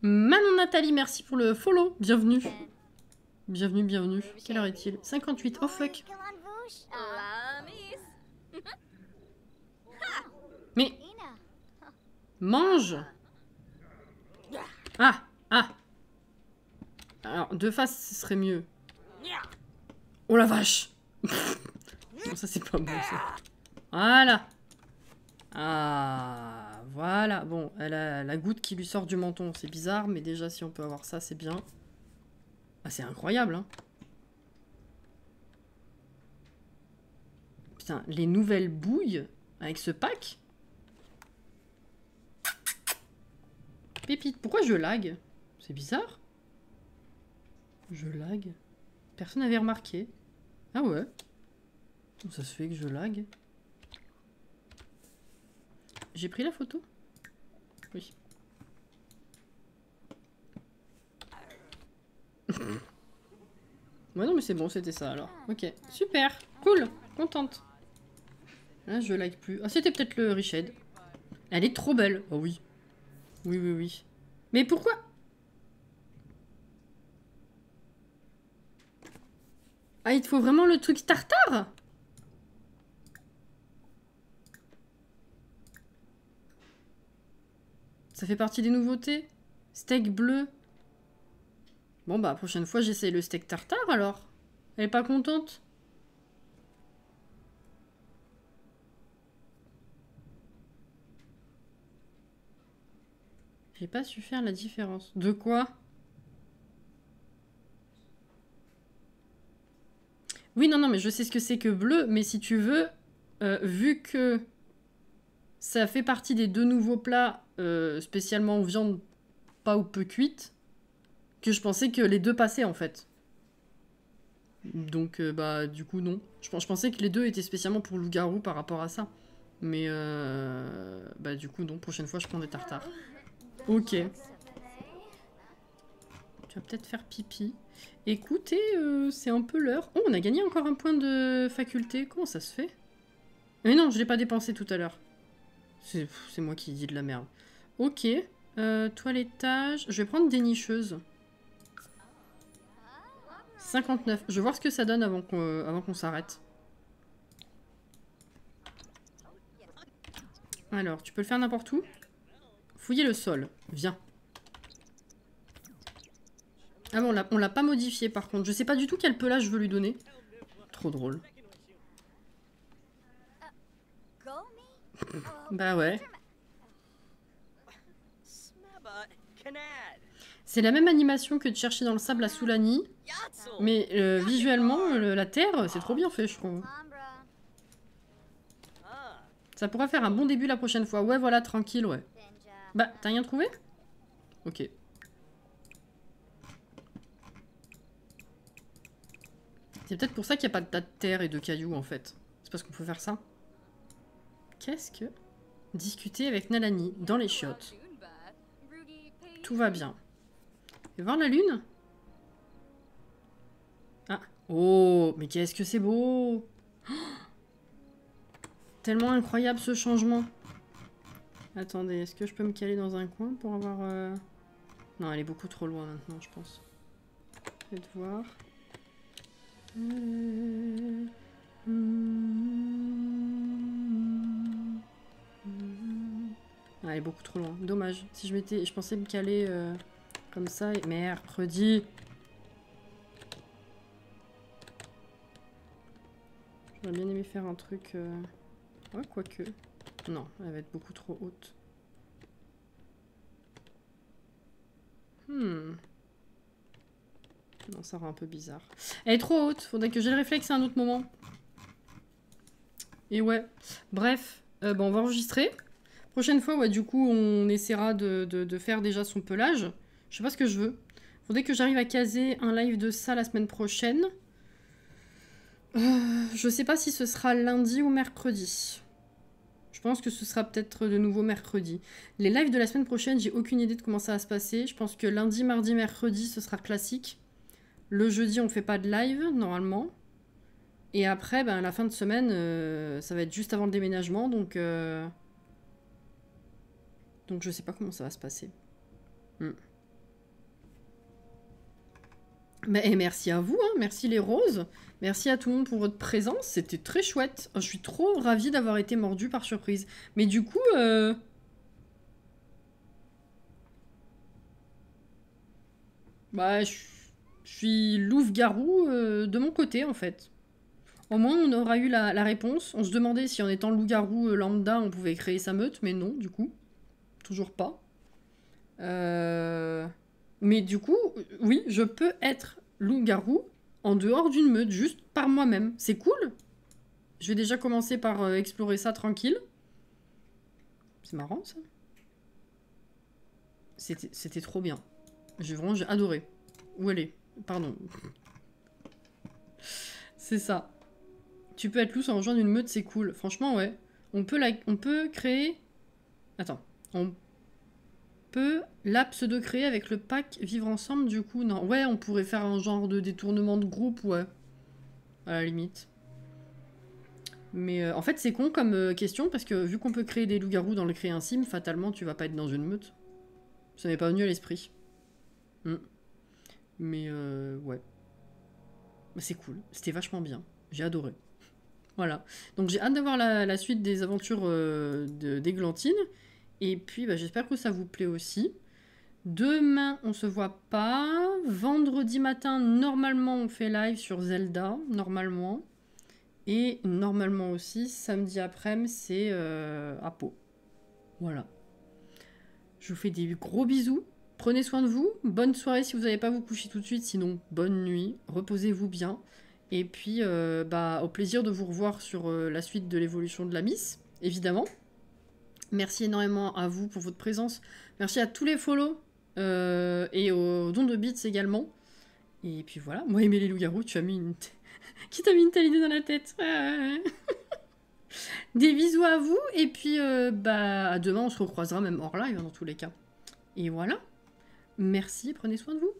Manon Nathalie, merci pour le follow. Bienvenue. Bienvenue. Quelle heure est-il? 58. Oh fuck. Mais... Mange. Ah. Alors, de face, ce serait mieux. Oh la vache. Non, ça c'est pas bon ça. Voilà. Ah, voilà. Bon, elle a la goutte qui lui sort du menton. C'est bizarre, mais déjà, si on peut avoir ça, c'est bien. Ah, c'est incroyable, hein. Putain, les nouvelles bouilles avec ce pack. Pépite. Pourquoi je lag? C'est bizarre. Je lag. Personne n'avait remarqué. Ah ouais. Ça se fait que je lag. J'ai pris la photo? Oui. Ouais, non, mais c'est bon, c'était ça alors. Ok, super, cool, contente. Là, je like plus. Ah, c'était peut-être le Riched. Elle est trop belle. Oh oui. Oui. Mais pourquoi? Ah, il te faut vraiment le truc tartare? Ça fait partie des nouveautés? Steak bleu. Bon, bah, prochaine fois, j'essaye le steak tartare, alors. Elle est pas contente? J'ai pas su faire la différence. De quoi? Oui, non, mais je sais ce que c'est que bleu, mais si tu veux, vu que ça fait partie des 2 nouveaux plats spécialement viande pas ou peu cuite, que je pensais que les 2 passaient en fait. Donc, bah, du coup, non. Je pensais que les 2 étaient spécialement pour loup-garou par rapport à ça. Mais, bah, du coup, non. Prochaine fois, je prends des tartares. Ok. Tu vas peut-être faire pipi. Écoutez, c'est un peu l'heure. Oh, on a gagné encore un point de faculté. Comment ça se fait? Mais non, je l'ai pas dépensé tout à l'heure. C'est moi qui dis de la merde. Ok. Toilettage. Je vais prendre des nicheuses. 59. Je vais voir ce que ça donne avant qu'on s'arrête. Alors, tu peux le faire n'importe où. Fouiller le sol. Viens. Ah bon, on l'a pas modifié par contre. Je sais pas du tout quel pelage je veux lui donner. Trop drôle. Bah ouais. C'est la même animation que de chercher dans le sable à Soulani. Mais visuellement, la terre, c'est trop bien fait, je trouve. Ça pourra faire un bon début la prochaine fois. Ouais, voilà, tranquille, ouais. Bah, t'as rien trouvé? Ok. C'est peut-être pour ça qu'il n'y a pas de tas de terre et de cailloux, en fait. C'est parce qu'on peut faire ça. Qu'est-ce que... Discuter avec Nalani dans les chiottes. Tout va bien. Et voir la lune? Ah. Oh, mais qu'est-ce que c'est beau! Oh, tellement incroyable ce changement. Attendez, est-ce que je peux me caler dans un coin pour avoir... Non, elle est beaucoup trop loin maintenant, je pense. Faites voir. Ah, elle est beaucoup trop loin. Dommage. Si je pensais me caler comme ça. Et... Mercredi. J'aurais bien aimé faire un truc... Ouais, quoique. Non, elle va être beaucoup trop haute. Non, ça rend un peu bizarre. Elle est trop haute. Faudrait que j'ai le réflexe à un autre moment. Et ouais. Bref. Bon, on va enregistrer. Prochaine fois, ouais, du coup, on essaiera de faire déjà son pelage. Je sais pas ce que je veux. Faudrait que j'arrive à caser un live de ça la semaine prochaine. Je sais pas si ce sera lundi ou mercredi. Je pense que ce sera peut-être de nouveau mercredi. Les lives de la semaine prochaine, j'ai aucune idée de comment ça va se passer. Je pense que lundi, mardi, mercredi, ce sera classique. Le jeudi, on fait pas de live, normalement. Et après, ben, la fin de semaine, ça va être juste avant le déménagement, donc je sais pas comment ça va se passer. Et merci à vous, hein. Merci les roses. Merci à tout le monde pour votre présence, c'était très chouette. Je suis trop ravie d'avoir été mordue par surprise. Mais du coup... Bah, je suis louve-garou de mon côté, en fait. Au moins, on aura eu la réponse. On se demandait si en étant loup-garou lambda, on pouvait créer sa meute, mais non, du coup. Toujours pas. Mais du coup, oui, je peux être loup-garou en dehors d'une meute, juste par moi-même. C'est cool. Je vais déjà commencer par explorer ça tranquille. C'est marrant, ça. C'était trop bien. J'ai adoré. Où elle est? Pardon. C'est ça. Tu peux être loup sans rejoindre une meute, c'est cool. Franchement, ouais. On peut créer... Attends. On peut la pseudo-créer avec le pack vivre ensemble, du coup, non. Ouais, on pourrait faire un genre de détournement de groupe, ouais. À la limite. Mais en fait, c'est con comme question, parce que vu qu'on peut créer des loups-garous dans le créer un sim, fatalement, tu vas pas être dans une meute. Ça m'est pas venu à l'esprit. Mais ouais. C'est cool. C'était vachement bien. J'ai adoré. Voilà. Donc j'ai hâte d'avoir la suite des aventures d'Églantine. Et puis bah, j'espère que ça vous plaît aussi. Demain, on se voit pas. Vendredi matin, normalement, on fait live sur Zelda. Normalement. Et normalement aussi, samedi après-midi, c'est à Pau. Voilà. Je vous fais des gros bisous. Prenez soin de vous. Bonne soirée si vous n'allez pas vous coucher tout de suite. Sinon, bonne nuit. Reposez-vous bien. Et puis, bah, au plaisir de vous revoir sur la suite de l'évolution de la Miss, évidemment. Merci énormément à vous pour votre présence. Merci à tous les follow et aux dons de bits également. Et puis voilà. Moi, aimer les loups-garous, tu as mis une... Qui t'a mis une telle idée dans la tête? Des bisous à vous. Et puis, bah, à demain, on se recroisera même hors live, dans tous les cas. Et voilà. Merci, prenez soin de vous.